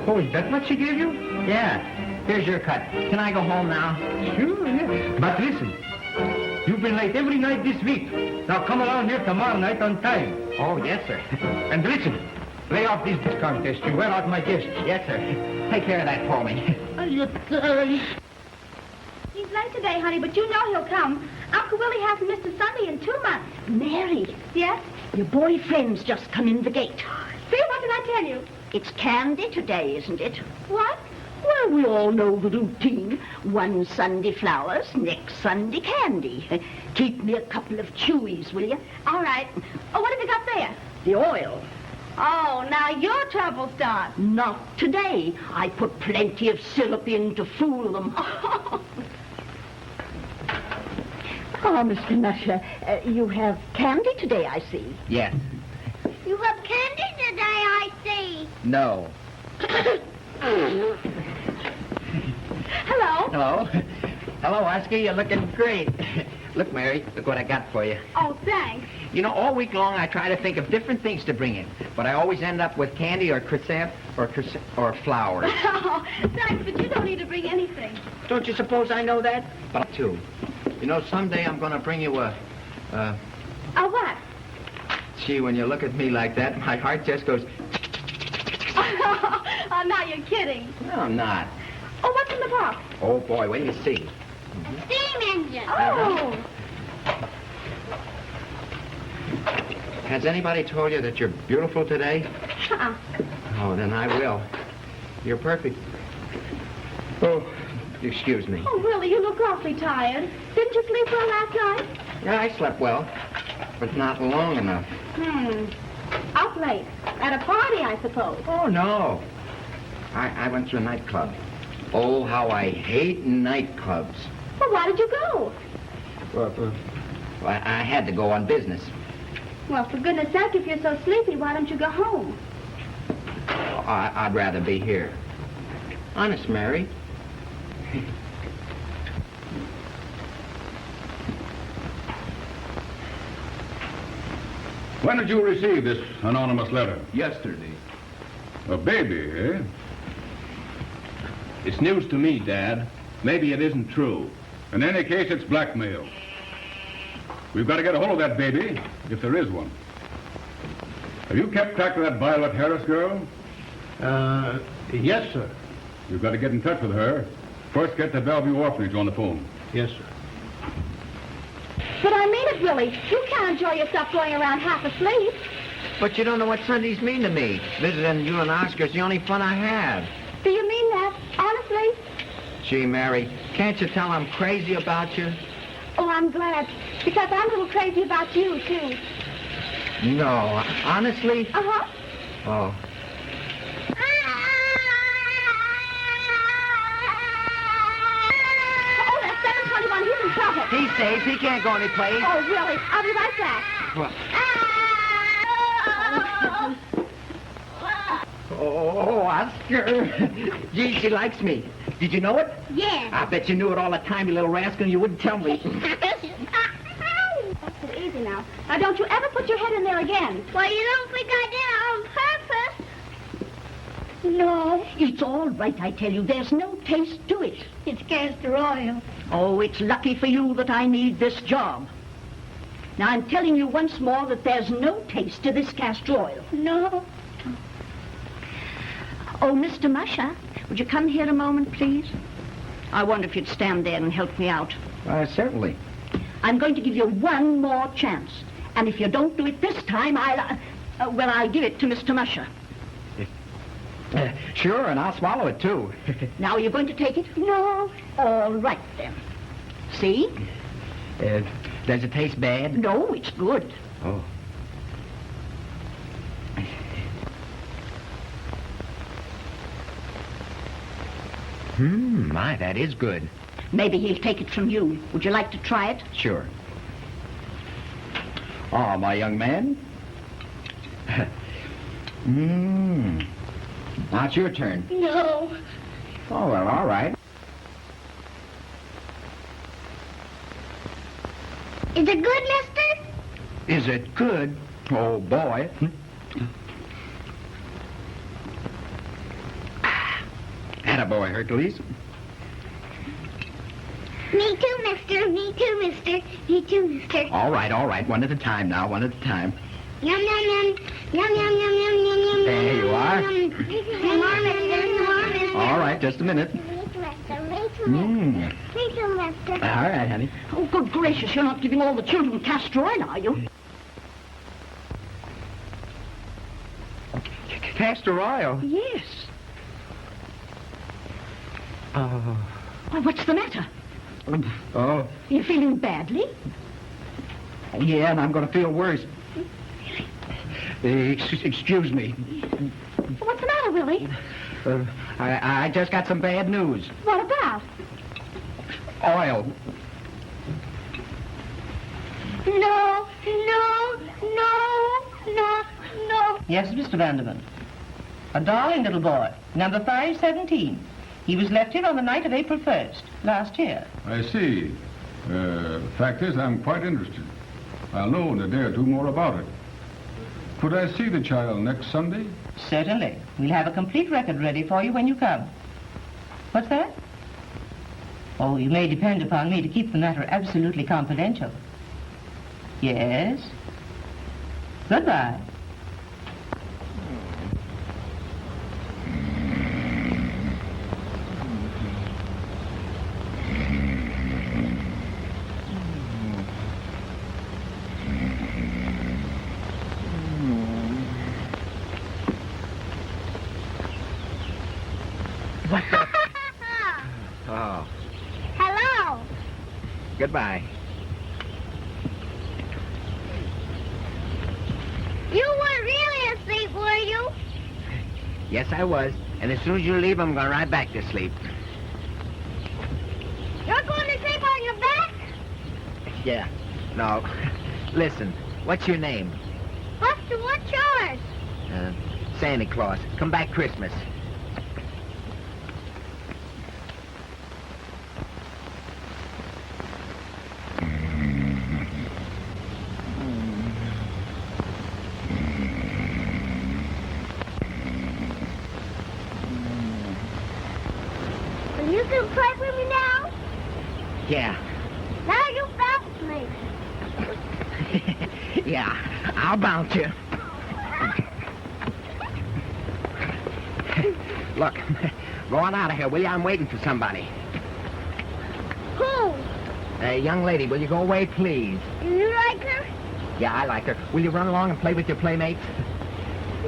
Oh, is that what she gave you? Yeah. Here's your cut. Can I go home now? Sure, yeah. But listen, you've been late every night this week. Now come along here tomorrow night on time. Oh, yes, sir. And listen, lay off this contest. You wear out my guests. Yes, sir. Take care of that for me. He's late today, honey, but you know he'll come. Uncle Willie hasn't missed a Sunday in 2 months. Mary, Yes? your boyfriend's just come in the gate. See, what did I tell you? It's candy today, isn't it? What? Well, we all know the routine. One Sunday flowers, next Sunday candy. Keep me a couple of chewies, will you? All right. Oh, what have you got there? The oil. Oh, now your trouble starts. Not today. I put plenty of syrup in to fool them. Oh, Mr. Musher, you have candy today, I see. Yes. You have candy today, I see. No. Hello. Hello. Hello, Oscar. You're looking great. Look, Mary, look what I got for you. Oh, thanks. You know, all week long I try to think of different things to bring in, but I always end up with candy or croissant or flowers. Oh, thanks, but you don't need to bring anything. Don't you suppose I know that? But too. You know, someday I'm going to bring you a what? Gee, when you look at me like that, my heart just goes... Oh, now you're kidding. No, I'm not. Oh, what's in the box? Oh, boy, wait till you see. Steam engine. Oh. Has anybody told you that you're beautiful today? Uh-uh. Oh, then I will. You're perfect. Oh, excuse me. Oh, Willie, you look awfully tired. Didn't you sleep well last night? Yeah, I slept well, but not long enough. Up late. At a party, I suppose. Oh, no. I went to a nightclub. Oh, how I hate nightclubs. Well, why did you go? Well, I had to go on business. Well, for goodness sake, if you're so sleepy, why don't you go home? I'd rather be here. Honest, Mary. When did you receive this anonymous letter? Yesterday. A baby, eh? It's news to me, Dad. Maybe it isn't true. In any case, it's blackmail. We've got to get a hold of that baby, if there is one. Have you kept track of that Violet Harris girl? Yes, sir. You've got to get in touch with her. First, get the Bellevue orphanage on the phone. Yes, sir. But I mean it, Willie. You can't enjoy yourself going around half asleep. But you don't know what Sundays mean to me. Visiting you and Oscar's the only fun I have. Do you mean that? Honestly? Gee, Mary, can't you tell I'm crazy about you? Oh, I'm glad. Because I'm a little crazy about you, too. No, honestly? Uh-huh. Oh. Oh, that's 721. He's in trouble. He's safe. He can't go any place. Oh, really? I'll be right back. Well. Oh, Oscar. Gee, she likes me. Did you know it? Yes. I bet you knew it all the time, you little rascal, and you wouldn't tell me. That's it, easy now. Now, don't you ever put your head in there again. Well, you don't think I did it on purpose? No, it's all right, I tell you. There's no taste to it. It's castor oil. Oh, it's lucky for you that I need this job. Now, I'm telling you once more that there's no taste to this castor oil. No. Oh, Mr. Musher, would you come here a moment, please? I wonder if you'd stand there and help me out. Certainly. I'm going to give you one more chance. And if you don't do it this time, I'll give it to Mr. Musher. Sure, and I'll swallow it, too. Now, you're going to take it? No. All right, then. See? Does it taste bad? No, it's good. Oh. My, that is good. Maybe he'll take it from you. Would you like to try it? Sure. Oh, my young man. Now it's your turn. No. Oh, well, all right. Is it good, mister? Is it good? Oh, boy. Attaboy, Hercules. Me too, mister. Me too, mister. Me too, mister. All right. One at a time now, one at a time. Yum, yum, yum. Yum, yum, yum, yum, yum, yum. There you are. Some more, mister. Some more, mister. All right, just a minute. Me too, mister. Me too, mister. Me too, mister. All right, honey. Oh, good gracious, you're not giving all the children castor oil, are you? Castor oil? Yes. Oh. Well, what's the matter? Oh. You feeling badly? Yeah, and I'm going to feel worse. Excuse me. What's the matter, Willie? I just got some bad news. What about? Oil. No, no, no, no, no. Yes, Mr. Vanderman. A darling little boy, number 517. He was left here on the night of April 1st, last year. I see. Fact is, I'm quite interested. I'll know in a day or two more about it. Could I see the child next Sunday? Certainly. We'll have a complete record ready for you when you come. What's that? Oh, you may depend upon me to keep the matter absolutely confidential. Yes. Goodbye. What the? Oh. Hello. Goodbye. You weren't really asleep, were you? Yes, I was. And as soon as you leave, I'm going right back to sleep. You're going to sleep on your back? Yeah. No. Listen, what's your name? Buster, what's yours? Santa Claus. Come back Christmas. You can play with me now? Yeah. Now you bounce me. Yeah, I'll bounce you. Look, go on out of here, will you? I'm waiting for somebody. Who? Young lady, will you go away, please? Do you like her? Yeah, I like her. Will you run along and play with your playmates?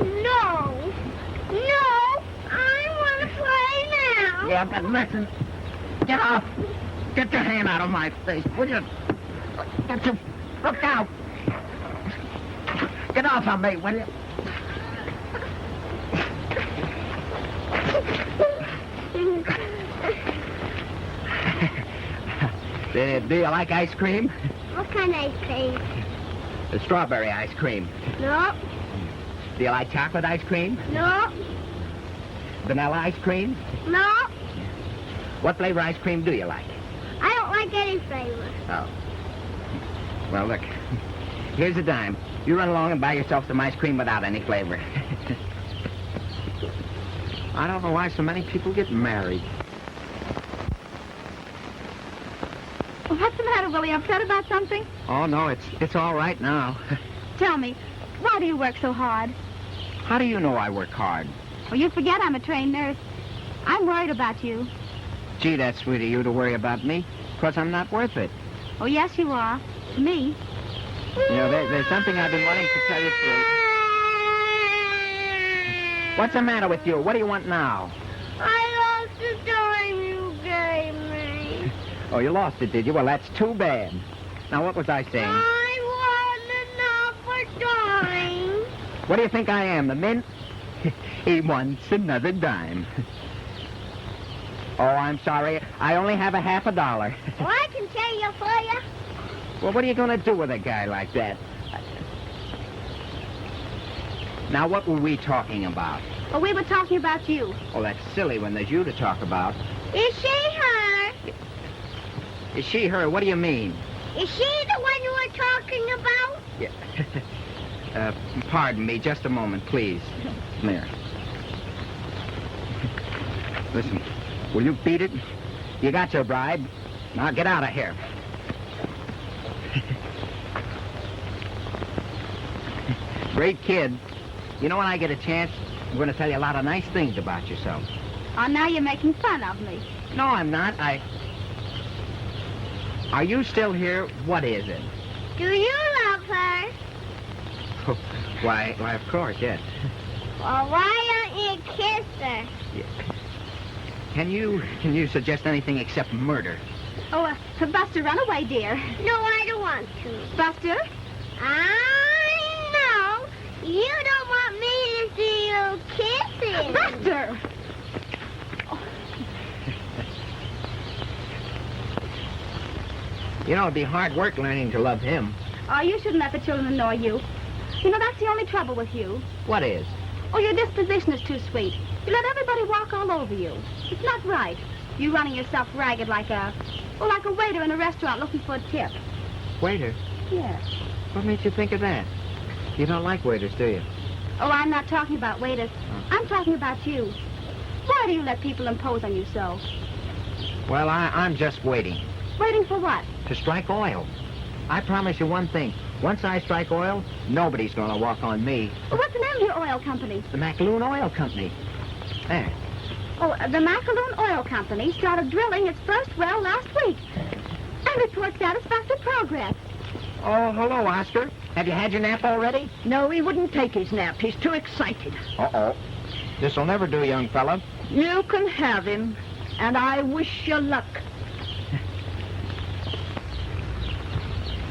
No. No. I want to play now. Yeah, but listen. Get off. Get your hand out of my face, will you? Look out. Get off of me, will you? Do you like ice cream? What kind of ice cream? The strawberry ice cream. No. Do you like chocolate ice cream? No. Vanilla ice cream? No. What flavor ice cream do you like? I don't like any flavor. Oh. Well, look. Here's a dime. You run along and buy yourself some ice cream without any flavor. I don't know why so many people get married. Well, what's the matter, Willie? Upset about something? Oh, no, it's all right now. Tell me, why do you work so hard? How do you know I work hard? Well, you forget I'm a trained nurse. I'm worried about you. Gee, that's sweet of you to worry about me, because I'm not worth it. Oh, yes, you are. To me. You know, there's something I've been wanting to tell you through. What's the matter with you? What do you want now? I lost the dime you gave me. Oh, you lost it, did you? Well, that's too bad. Now, what was I saying? I want another dime. What do you think I am, the mint? He wants another dime. Oh, I'm sorry. I only have $50. Well, I can tell you for you. Well, what are you going to do with a guy like that? Now, what were we talking about? Well, we were talking about you. Oh, that's silly when there's you to talk about. Is she her? Is she her? What do you mean? Is she the one you were talking about? Yeah. Pardon me, just a moment, please. Come here. Listen, will you beat it? You got your bribe. Now get out of here. Great kid. You know, when I get a chance, I'm going to tell you a lot of nice things about yourself. Oh, now you're making fun of me. No, I'm not. Are you still here? What is it? Do you love her? Oh, why, of course, yes. Well, why don't you kiss her? Yeah. Can you suggest anything except murder? Oh, Buster, run away, dear. No, I don't want to. Buster? I know. You don't want me to see you kissing. Buster! You know, it'd be hard work learning to love him. Oh, you shouldn't let the children annoy you. You know, that's the only trouble with you. What is? Oh, your disposition is too sweet. You let everybody walk all over you. It's not right. You running yourself ragged like a waiter in a restaurant looking for a tip. Waiter? Yes. What made you think of that? You don't like waiters, do you? Oh, I'm not talking about waiters. I'm talking about you. Why do you let people impose on you so? Well, I'm just waiting. Waiting for what? To strike oil. I promise you one thing. Once I strike oil, nobody's going to walk on me. Well, what's the name of your oil company? The McAloon Oil Company. There. Oh, the McAloon Oil Company started drilling its first well last week and reports satisfactory progress. Oh, hello, Oscar. Have you had your nap already? No, he wouldn't take his nap. He's too excited. Uh-oh. This'll never do, young fella. You can have him, and I wish you luck.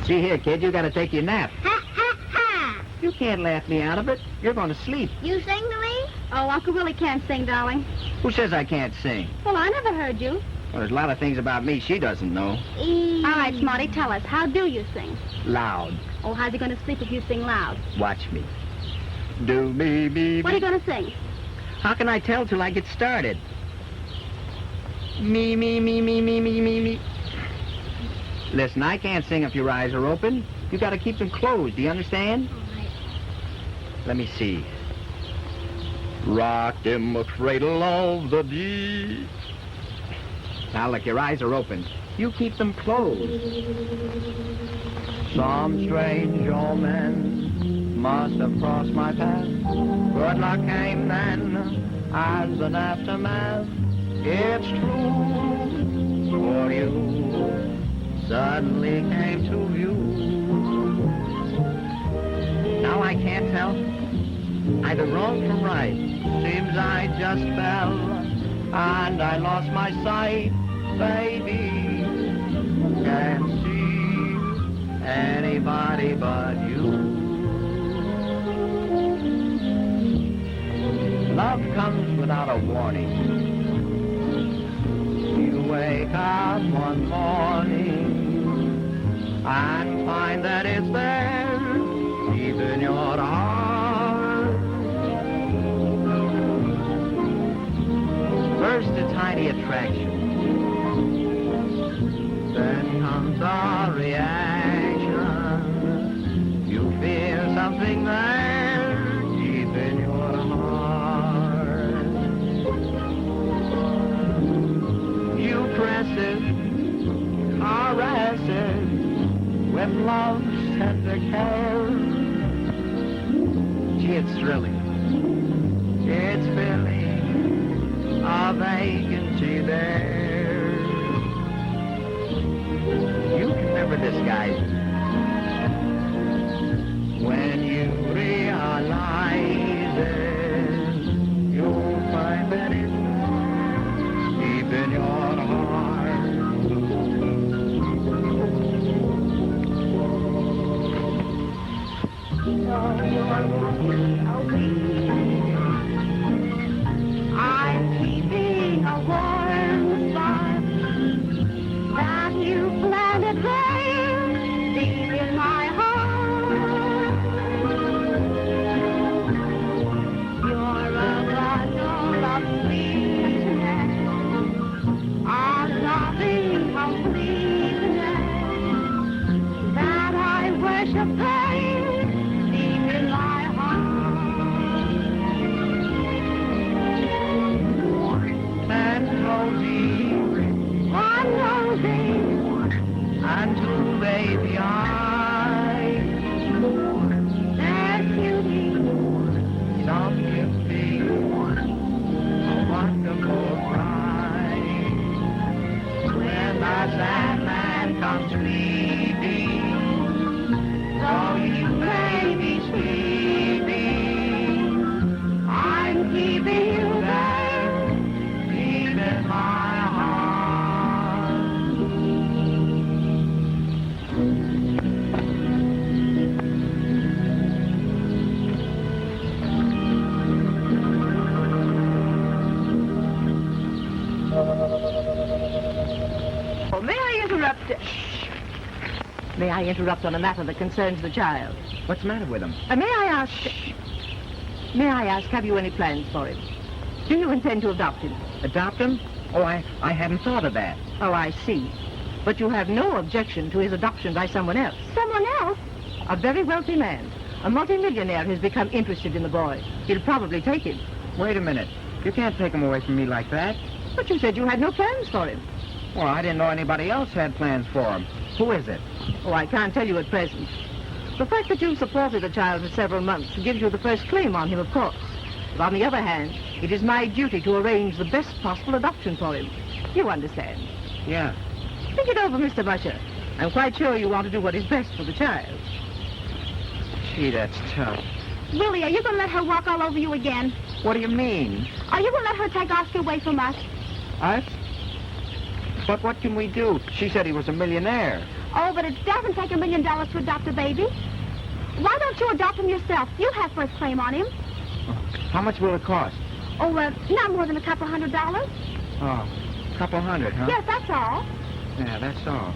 See here, kid, you got to take your nap. Ha, ha, ha! You can't laugh me out of it. You're going to sleep. You sing to me? Oh, Uncle Willie can't sing, darling. Who says I can't sing? Well, I never heard you. Well, there's a lot of things about me she doesn't know. E. All right, Smarty, tell us. How do you sing? Loud. Oh, how's he going to sleep if you sing loud? Watch me. Do me, me, What are you going to sing? How can I tell till I get started? Me, me, me, me, me, me, me, me. Listen, I can't sing if your eyes are open. You got to keep them closed. Do you understand? All right. Let me see. Rocked in the cradle of the deep. Now, look, your eyes are open. You keep them closed. Some strange omen must have crossed my path. Good luck came then as an aftermath. It's true, for you suddenly came to view. Now I can't tell either wrong from right. Seems I just fell and I lost my sight. Baby, can't see anybody but you. Love comes without a warning. You wake up one morning and find that it's there, deep in your heart. First a tiny attraction, then comes a reaction. You feel something there, deep in your heart. You press it, caress it, with love's tender care. Gee, it's thrilling. It's filling a vacancy there. You can never disguise it. When you realize it, you'll find that it's deep in your heart. I'm keeping a warm spot that you planted there deep in my heart. You're a bundle of sweetness, a loving completeness that I worship there deep in my heart. And rosy, and two baby eyes. There's beauty, some beauty, a wonderful pride. When the Sandman comes creeping, though you may be sleeping, I'm keeping you there, deep in my heart. Oh, may I interrupt? May I interrupt on a matter that concerns the child? What's the matter with him? May I ask, have you any plans for him? Do you intend to adopt him? Adopt him? Oh, I hadn't thought of that. Oh, I see. But you have no objection to his adoption by someone else. Someone else? A very wealthy man. A multimillionaire has become interested in the boy. He'll probably take him. Wait a minute. You can't take him away from me like that. But you said you had no plans for him. Well, I didn't know anybody else had plans for him. Who is it? Oh, I can't tell you at present. The fact that you've supported the child for several months gives you the first claim on him, of course. But on the other hand, it is my duty to arrange the best possible adoption for him. You understand? Yeah. Think it over, Mr. Musher. I'm quite sure you want to do what is best for the child. Gee, that's tough. Willie, are you going to let her walk all over you again? What do you mean? Are you going to let her take Oscar away from us? Us? But what can we do? She said he was a millionaire. Oh, but it doesn't take $1 million to adopt a baby. Why don't you adopt him yourself? You have first claim on him. How much will it cost? Oh, not more than a couple $100. Oh, a couple $100, huh? Yes, that's all. Yeah, that's all.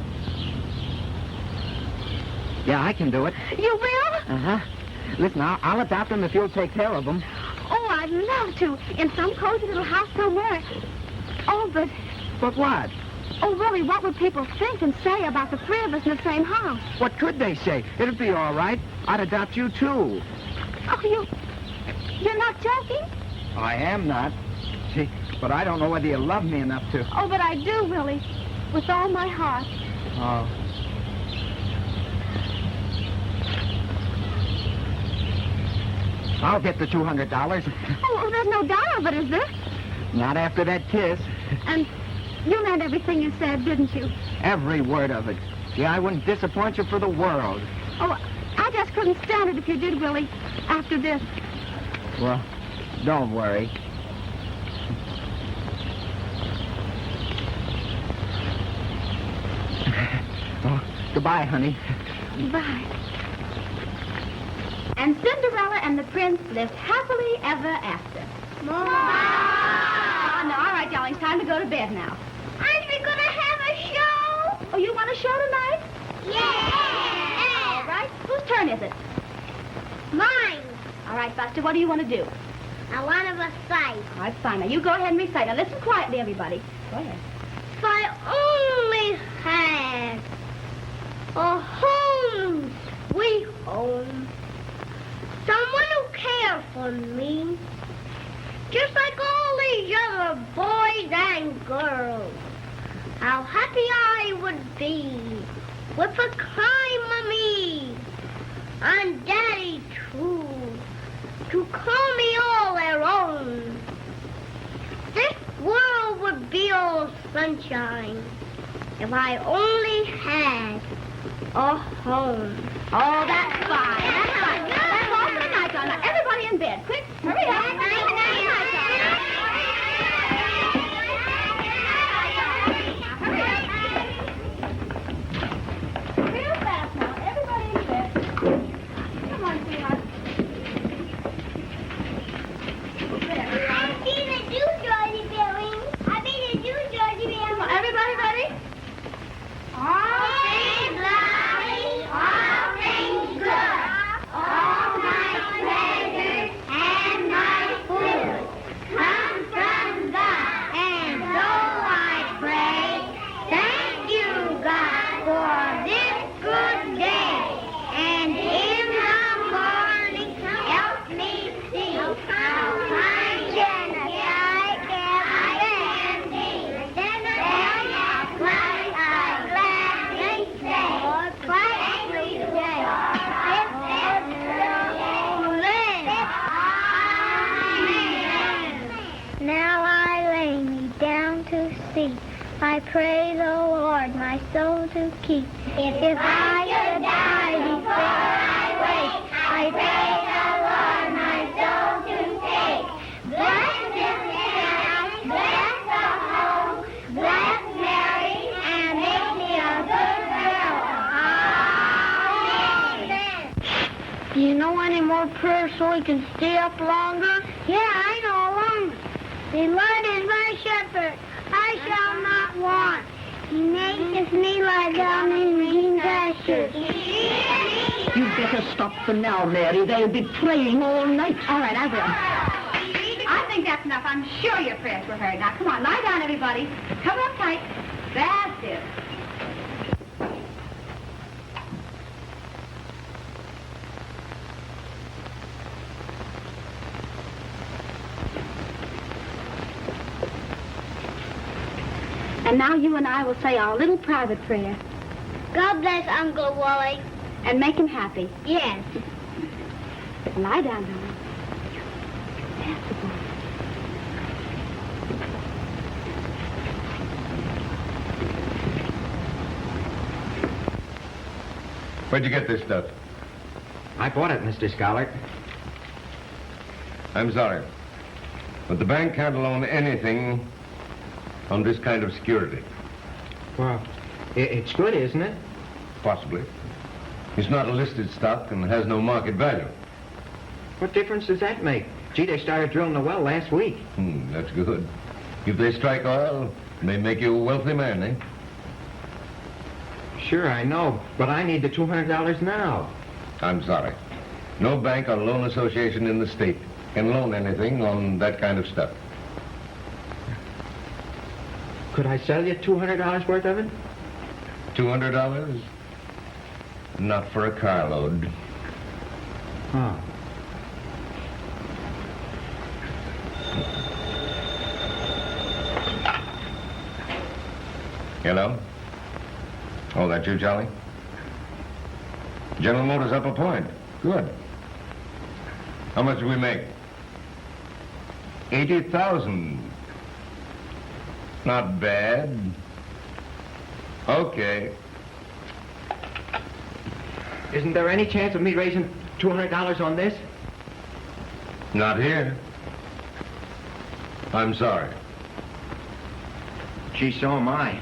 Yeah, I can do it. You will? Uh-huh. Listen, I'll adopt him if you'll take care of him. Oh, I'd love to. In some cozy little house somewhere. Oh, but... But what? Oh, Willie, what would people think and say about the three of us in the same house? What could they say? It'd be all right. I'd adopt you, too. Oh, you're not joking? I am not. See, but I don't know whether you love me enough to... Oh, but I do, Willie. With all my heart. Oh. I'll get the $200. Oh, there's no doubt of it, is there? Not after that kiss. And you meant everything you said, didn't you? Every word of it. Yeah, I wouldn't disappoint you for the world. Oh, I just couldn't stand it if you did, Willie, after this. Well, don't worry. Oh, goodbye, honey. Bye. And Cinderella and the prince lived happily ever after. Mom! Oh, no, all right, darling, it's time to go to bed now. Aren't we going to have a show? Oh, you want a show tonight? Yeah! All right. Whose turn is it? Mine. All right, Buster, what do you want to do? I want to recite. All right, fine. Now, you go ahead and recite. Now, listen quietly, everybody. Go ahead. If I only had a home, sweet home, someone who cared for me, just like all these other boys and girls, how happy I would be with a kind mommy and daddy too, to call me all their own. This world would be all sunshine if I only had a home. Oh, that's fine. That's fine. That's all for tonight, darling. Now, everybody in bed. Quick, hurry up. Good night, darling. Hurry up. Real fast now. Everybody in bed. Come on, sweetheart. I've seen a new Georgie Billy. I've seen a new Georgie Billy. Come on, everybody ready? All things lovely, all things good, all my pleasures and my food come from God. And so I pray, thank you, God, for this good day. And in the morning, help me see how fine and I can be. Then that's what I gladly say. Gladly say. Amen. Now I lay me down to sleep. I pray the Lord my soul to keep. If I should die before I wake, I pray the Lord my soul to take. Bless this town, bless the home, bless Mary, and make me a good girl. Amen. Do you know any more prayers so we can stay up longer? Yeah, I know longer. The Lord is my shepherd. I shall not want. He makes me lie down in green pastures. You'd better stop them now, Mary. They'll be praying all night. All right, I will. I think that's enough. I'm sure your prayers were heard. Now, come on, lie down, everybody. Cover up tight. That's it. And now you and I will say our little private prayer. God bless Uncle Wally. And make him happy. Yes. Lie down, darling. That's the boy. Where'd you get this stuff? I bought it, Mr. Scholar. I'm sorry, but the bank can't loan anything on this kind of security. Well, it's good, isn't it? Possibly. It's not a listed stock and has no market value. What difference does that make? Gee, they started drilling the well last week. That's good. If they strike oil, they make you a wealthy man, eh? Sure, I know, but I need the $200 now. I'm sorry. No bank or loan association in the state can loan anything on that kind of stuff. Could I sell you $200 worth of it? $200? Not for a carload. Oh. Hello? Oh, that you, Charlie? General Motors up a point. Good. How much do we make? 80,000. Not bad. Okay. Isn't there any chance of me raising $200 on this? Not here. I'm sorry. Gee, so am I.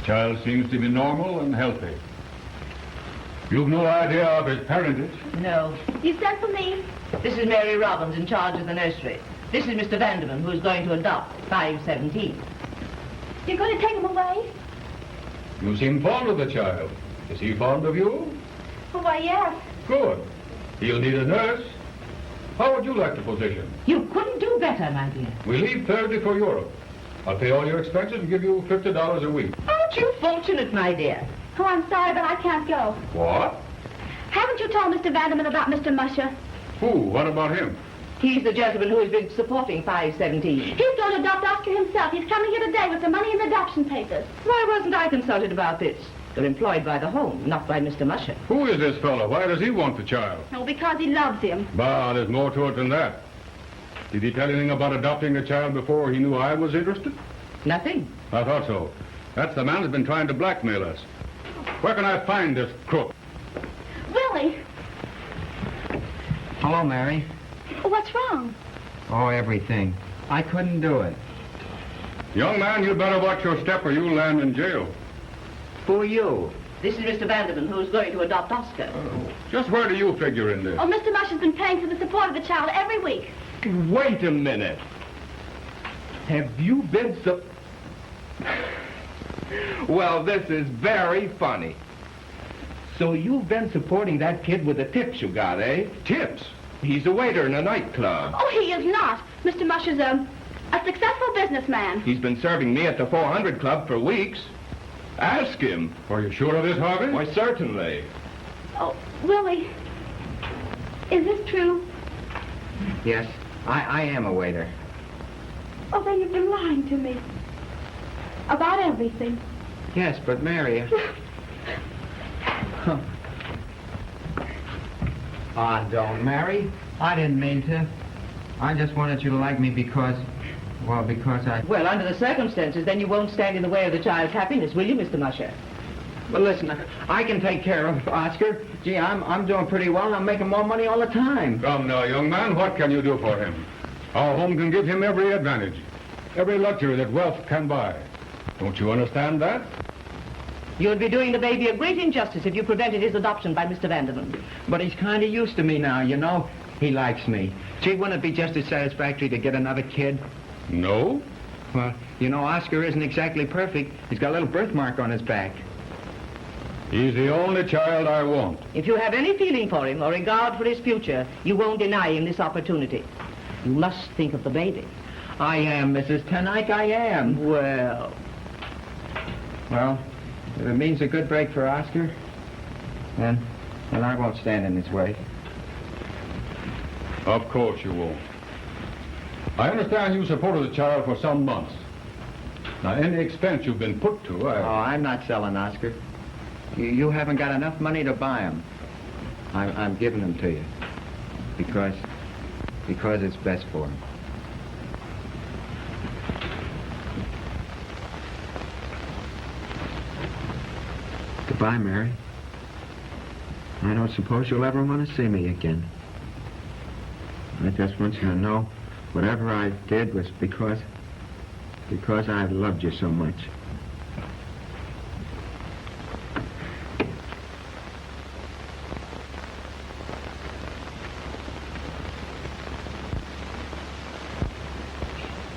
Child seems to be normal and healthy. You've no idea of his parentage? No. You sent for me? This is Mary Robbins in charge of the nursery. This is Mr. Vanderman, who's going to adopt 517. You're going to take him away? You seem fond of the child. Is he fond of you? Oh, why, yes. Good. He'll need a nurse. How would you like the position? You couldn't do better, my dear. We leave Thursday for Europe. I'll pay all your expenses and give you $50 a week. Aren't you fortunate, my dear? Oh, I'm sorry, but I can't go. What? Haven't you told Mr. Vanderman about Mr. Musher? Who? What about him? He's the gentleman who has been supporting 517. He's going to adopt Oscar himself. He's coming here today with the money and the adoption papers. Why wasn't I consulted about this? They're employed by the home, not by Mr. Musher. Who is this fellow? Why does he want the child? Oh, because he loves him. Bah, there's more to it than that. Did he tell anything about adopting a child before he knew I was interested? Nothing. I thought so. That's the man who's been trying to blackmail us. Where can I find this crook? Willie! Hello, Mary. What's wrong? Oh, everything. I couldn't do it. Young man, you better watch your step or you'll land in jail. Who are you? This is Mr. Vanderman, who's going to adopt Oscar. Just where do you figure in this? Oh, Mr. Musher's been paying for the support of the child every week. Wait a minute. Have you been so... Well, this is very funny. So you've been supporting that kid with the tips you got, eh? Tips? He's a waiter in a nightclub. Oh, he is not. Mr. Musher's a successful businessman. He's been serving me at the 400 Club for weeks. Ask him. Are you sure of this, Harvey? Why, certainly. Oh, Willie, is this true? Yes, I am a waiter. Oh, then you've been lying to me. About everything. Yes, but Mary... Ah, don't, Mary. I didn't mean to. I just wanted you to like me because... Well, because I... Well, under the circumstances, then you won't stand in the way of the child's happiness, will you, Mr. Musher? But listen, I can take care of Oscar. Gee, I'm doing pretty well, and I'm making more money all the time. Come now, young man, what can you do for him? Our home can give him every advantage, every luxury that wealth can buy. Don't you understand that? You'd be doing the baby a great injustice if you prevented his adoption by Mr. Vanderman. But he's kind of used to me now, you know. He likes me. Gee, wouldn't it be just as satisfactory to get another kid? No? Well, you know, Oscar isn't exactly perfect. He's got a little birthmark on his back. He's the only child I want. If you have any feeling for him or regard for his future, you won't deny him this opportunity. You must think of the baby. I am, Mrs. Tenike, I am. Well, if it means a good break for Oscar, then I won't stand in his way. Of course you won't. I understand you supported the child for some months. Now, any expense you've been put to, Oh, I'm not selling Oscar. You haven't got enough money to buy him. I'm giving him to you. Because it's best for him. Goodbye, Mary. I don't suppose you'll ever want to see me again. I just want you to know whatever I did was because I loved you so much.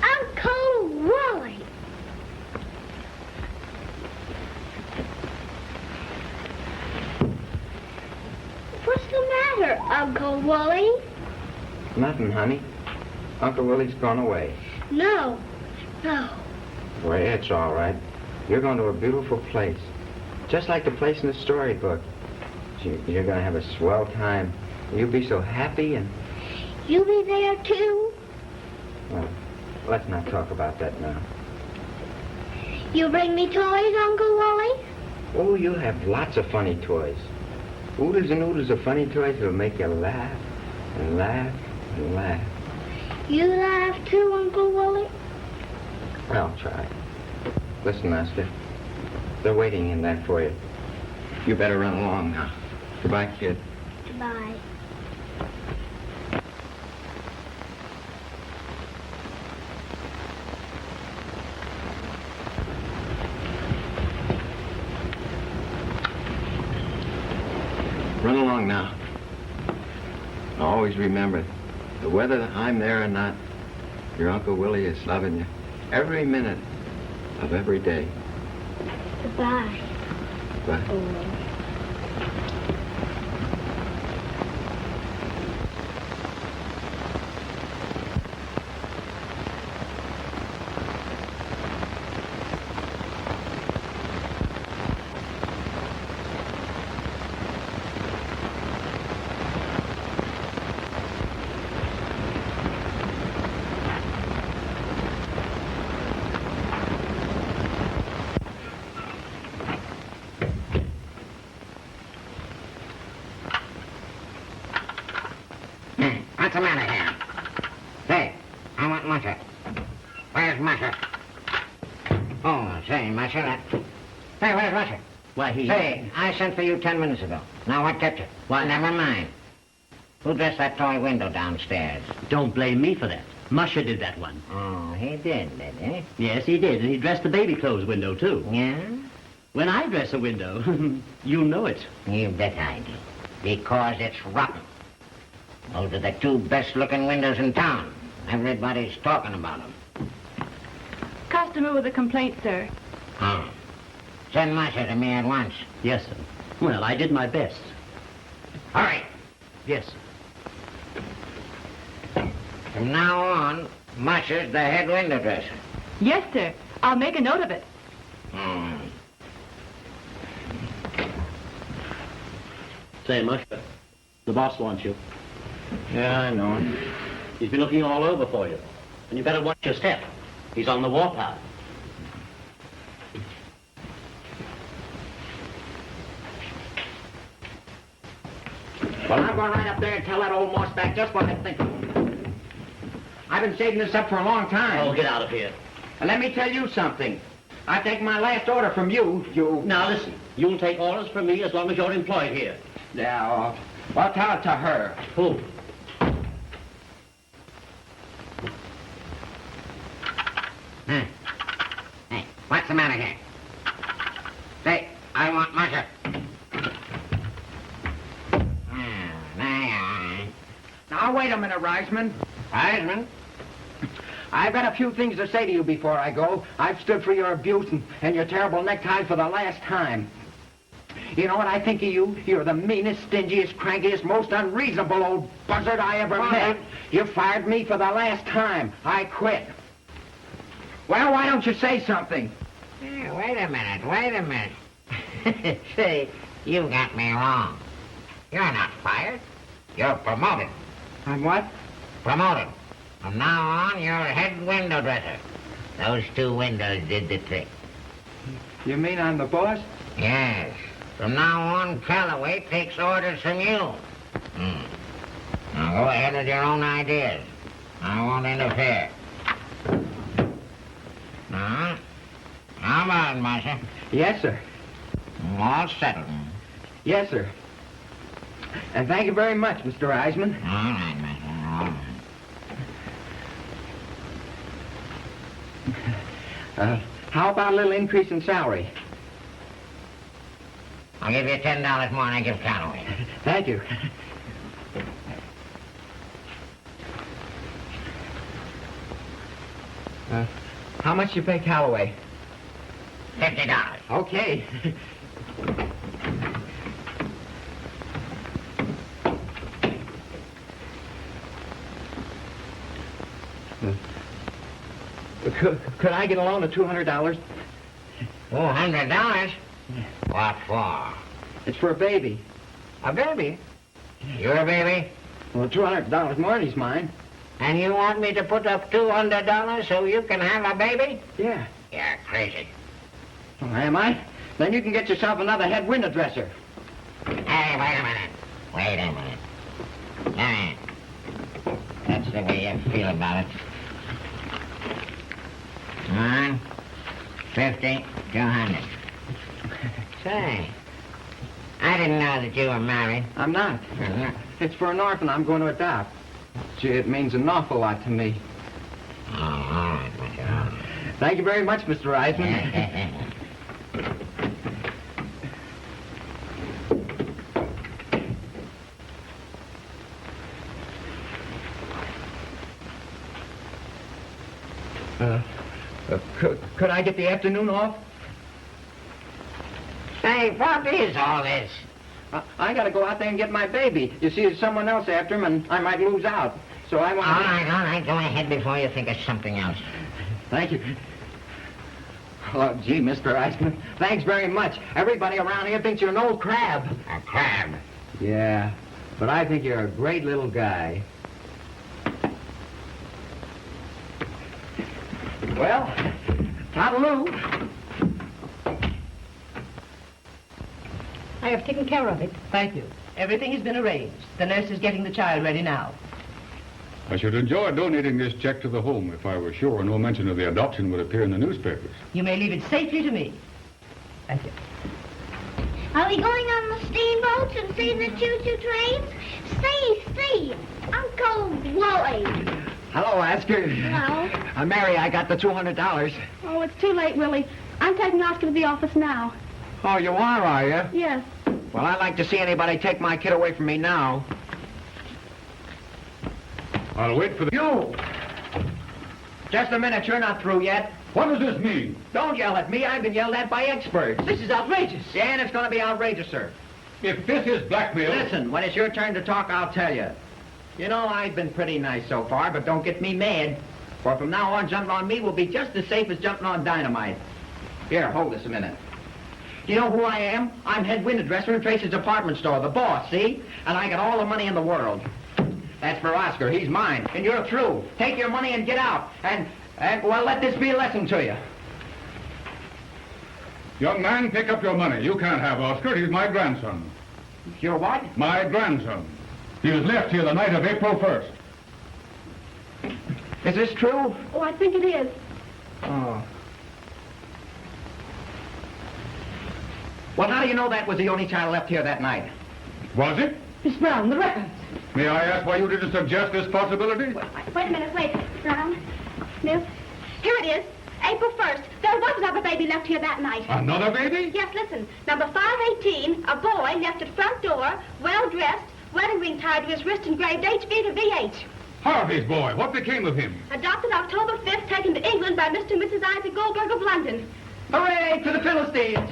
Uncle Wally. What's the matter, Uncle Wally? Nothing, honey. Uncle Willie's gone away. No. Well, it's all right. You're going to a beautiful place. Just like the place in the storybook. You're going to have a swell time. You'll be so happy and... You be there, too? Well, let's not talk about that now. You bring me toys, Uncle Wally? Oh, you'll have lots of funny toys. Oodles and oodles of funny toys that'll make you laugh and laugh and laugh. You laugh, too, Uncle Wally? I'll try. Listen, Oscar. They're waiting in there for you. You better run along now. Goodbye, kid. Goodbye. Run along now. Always remember, whether I'm there or not, your Uncle Willie is loving you every minute of every day. Goodbye. Bye. What's the matter here? Say, I want Musher. Where's Musher? Oh, say, Musher, Say, where's Musher? Why, he... Say, I sent for you 10 minutes ago. Now, what kept you? Why, never mind. Who dressed that toy window downstairs? Don't blame me for that. Musher did that one. Oh, he did he? Yes, he did. And he dressed the baby clothes window, too. Yeah? When I dress a window, you know it. You bet I do. Because it's rotten. Those are the two best-looking windows in town. Everybody's talking about them. Customer with a complaint, sir. Oh. Send Musher to me at once. Yes, sir. Well, I did my best. Hurry. Yes, sir. From now on, Musher's the head window dresser. Yes, sir. I'll make a note of it. Say, Musher, the boss wants you. Yeah, I know him. He's been looking all over for you. And you better watch your step. He's on the warpath. Well, I'm going right up there and tell that old mossback just what I think of him. I've been saving this up for a long time. Oh, get out of here. And let me tell you something. I take my last order from you. Now, listen. You'll take orders from me as long as you're employed here. Yeah, well, tell it to her. Who? Hey, what's the matter here? Say, I want Musher. Now, Now, wait a minute, Reisman. Reisman? I've got a few things to say to you before I go. I've stood for your abuse and your terrible necktie for the last time. You know what I think of you? You're the meanest, stingiest, crankiest, most unreasonable old buzzard I ever met. You fired me for the last time. I quit. Well, why don't you say something? Hey, wait a minute. See, you got me wrong. You're not fired. You're promoted. I'm what? Promoted. From now on, you're head window dresser. Those 2 windows did the trick. You mean I'm the boss? Yes. From now on, Calloway takes orders from you. Now go ahead with your own ideas. I won't interfere. Now, how about it, Musher? Yes, sir. All settled. Yes, sir. And thank you very much, Mr. Reisman. All right, Musher. All right. How about a little increase in salary? I'll give you $10 more than I give Calloway. Thank you. How much you pay Calloway? $50. Okay. Could I get a loan of $200? $200? What for? It's for a baby. A baby? Your baby? Well, $200 more than he's mine. And you want me to put up $200 so you can have a baby? Yeah. You're crazy. Oh, am I? Then you can get yourself another head window dresser. Hey, wait a minute. Now, that's the way you feel about it. 1, 50, 200. Say, I didn't know that you were married. I'm not. It's for an orphan I'm going to adopt. Gee, it means an awful lot to me. Oh, all right, Mr. Thank you very much, Mr. Reisman. Could I get the afternoon off? Say, what is all this? I gotta go out there and get my baby. You see, there's someone else after him, and I might lose out. So I want All right, go ahead before you think of something else. Thank you. Oh, gee, Mr. Reisman, thanks very much. Everybody around here thinks you're an old crab. A crab? Yeah, but I think you're a great little guy. Well, toodaloo. I have taken care of it. Thank you. Everything has been arranged. The nurse is getting the child ready now. I should enjoy donating this check to the home if I were sure no mention of the adoption would appear in the newspapers. You may leave it safely to me. Thank you. Are we going on the steamboats and seeing the choo-choo trains? See, Uncle Willie. Hello, Oscar. Hello. Mary, I got the $200. Oh, it's too late, Willie. I'm taking Oscar to the office now. Oh, you are you? Yes. Well, I'd like to see anybody take my kid away from me now. I'll wait for the... You! Just a minute, you're not through yet. What does this mean? Don't yell at me. I've been yelled at by experts. This is outrageous. Yeah, and it's going to be outrageous, sir. If this is blackmail... Listen, when it's your turn to talk, I'll tell you. You know, I've been pretty nice so far, but don't get me mad. For from now on, jumping on me will be just as safe as jumping on dynamite. Here, hold this a minute. Do you know who I am? I'm head window dresser in Tracy's department store, the boss, see? And I got all the money in the world. That's for Oscar. He's mine. And you're through. Take your money and get out. And well, let this be a lesson to you. Young man, pick up your money. You can't have Oscar. He's my grandson. Your what? My grandson. He was left here the night of April 1st. Is this true? Oh, I think it is. Oh. Well, how do you know that was the only child left here that night? Was it? Miss Brown, the records. May I ask why you didn't suggest this possibility? Wait a minute, Brown. Miss, here it is. April 1st. There was another baby left here that night. Another baby? Yes, listen. Number 518, a boy left at front door, well-dressed, wedding ring tied to his wrist engraved HB to VH. Harvey's boy, what became of him? Adopted October 5th, taken to England by Mr. and Mrs. Isaac Goldberg of London. Hooray to the Philistines!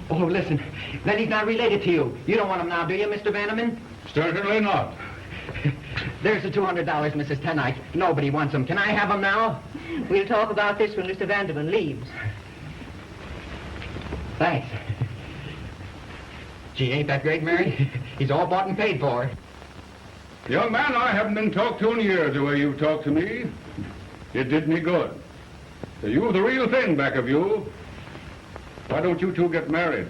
Oh, listen. Then he's not related to you. You don't want him now, do you, Mr. Vanderman? Certainly not. There's the $200, Mrs. Tenite. Nobody wants him. Can I have him now? We'll talk about this when Mr. Vanderman leaves. Thanks. Gee, ain't that great, Mary? He's all bought and paid for. Young man, I haven't been talked to in years the way you've talked to me. It did me good. You've the real thing back of you. Why don't you two get married?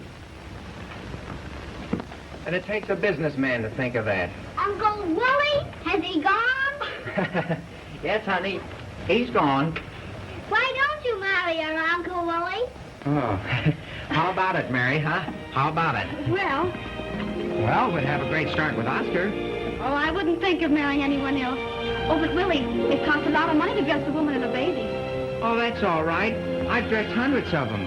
And it takes a businessman to think of that. Uncle Willie, has he gone? Yes, honey. He's gone. Why don't you marry her, Uncle Willie? Oh. How about it, Mary, huh? How about it? Well, Well, we'd have a great start with Oscar. oh, I wouldn't think of marrying anyone else. Oh, but Willie, it costs a lot of money to dress a woman and a baby. Oh, that's all right. I've dressed hundreds of them.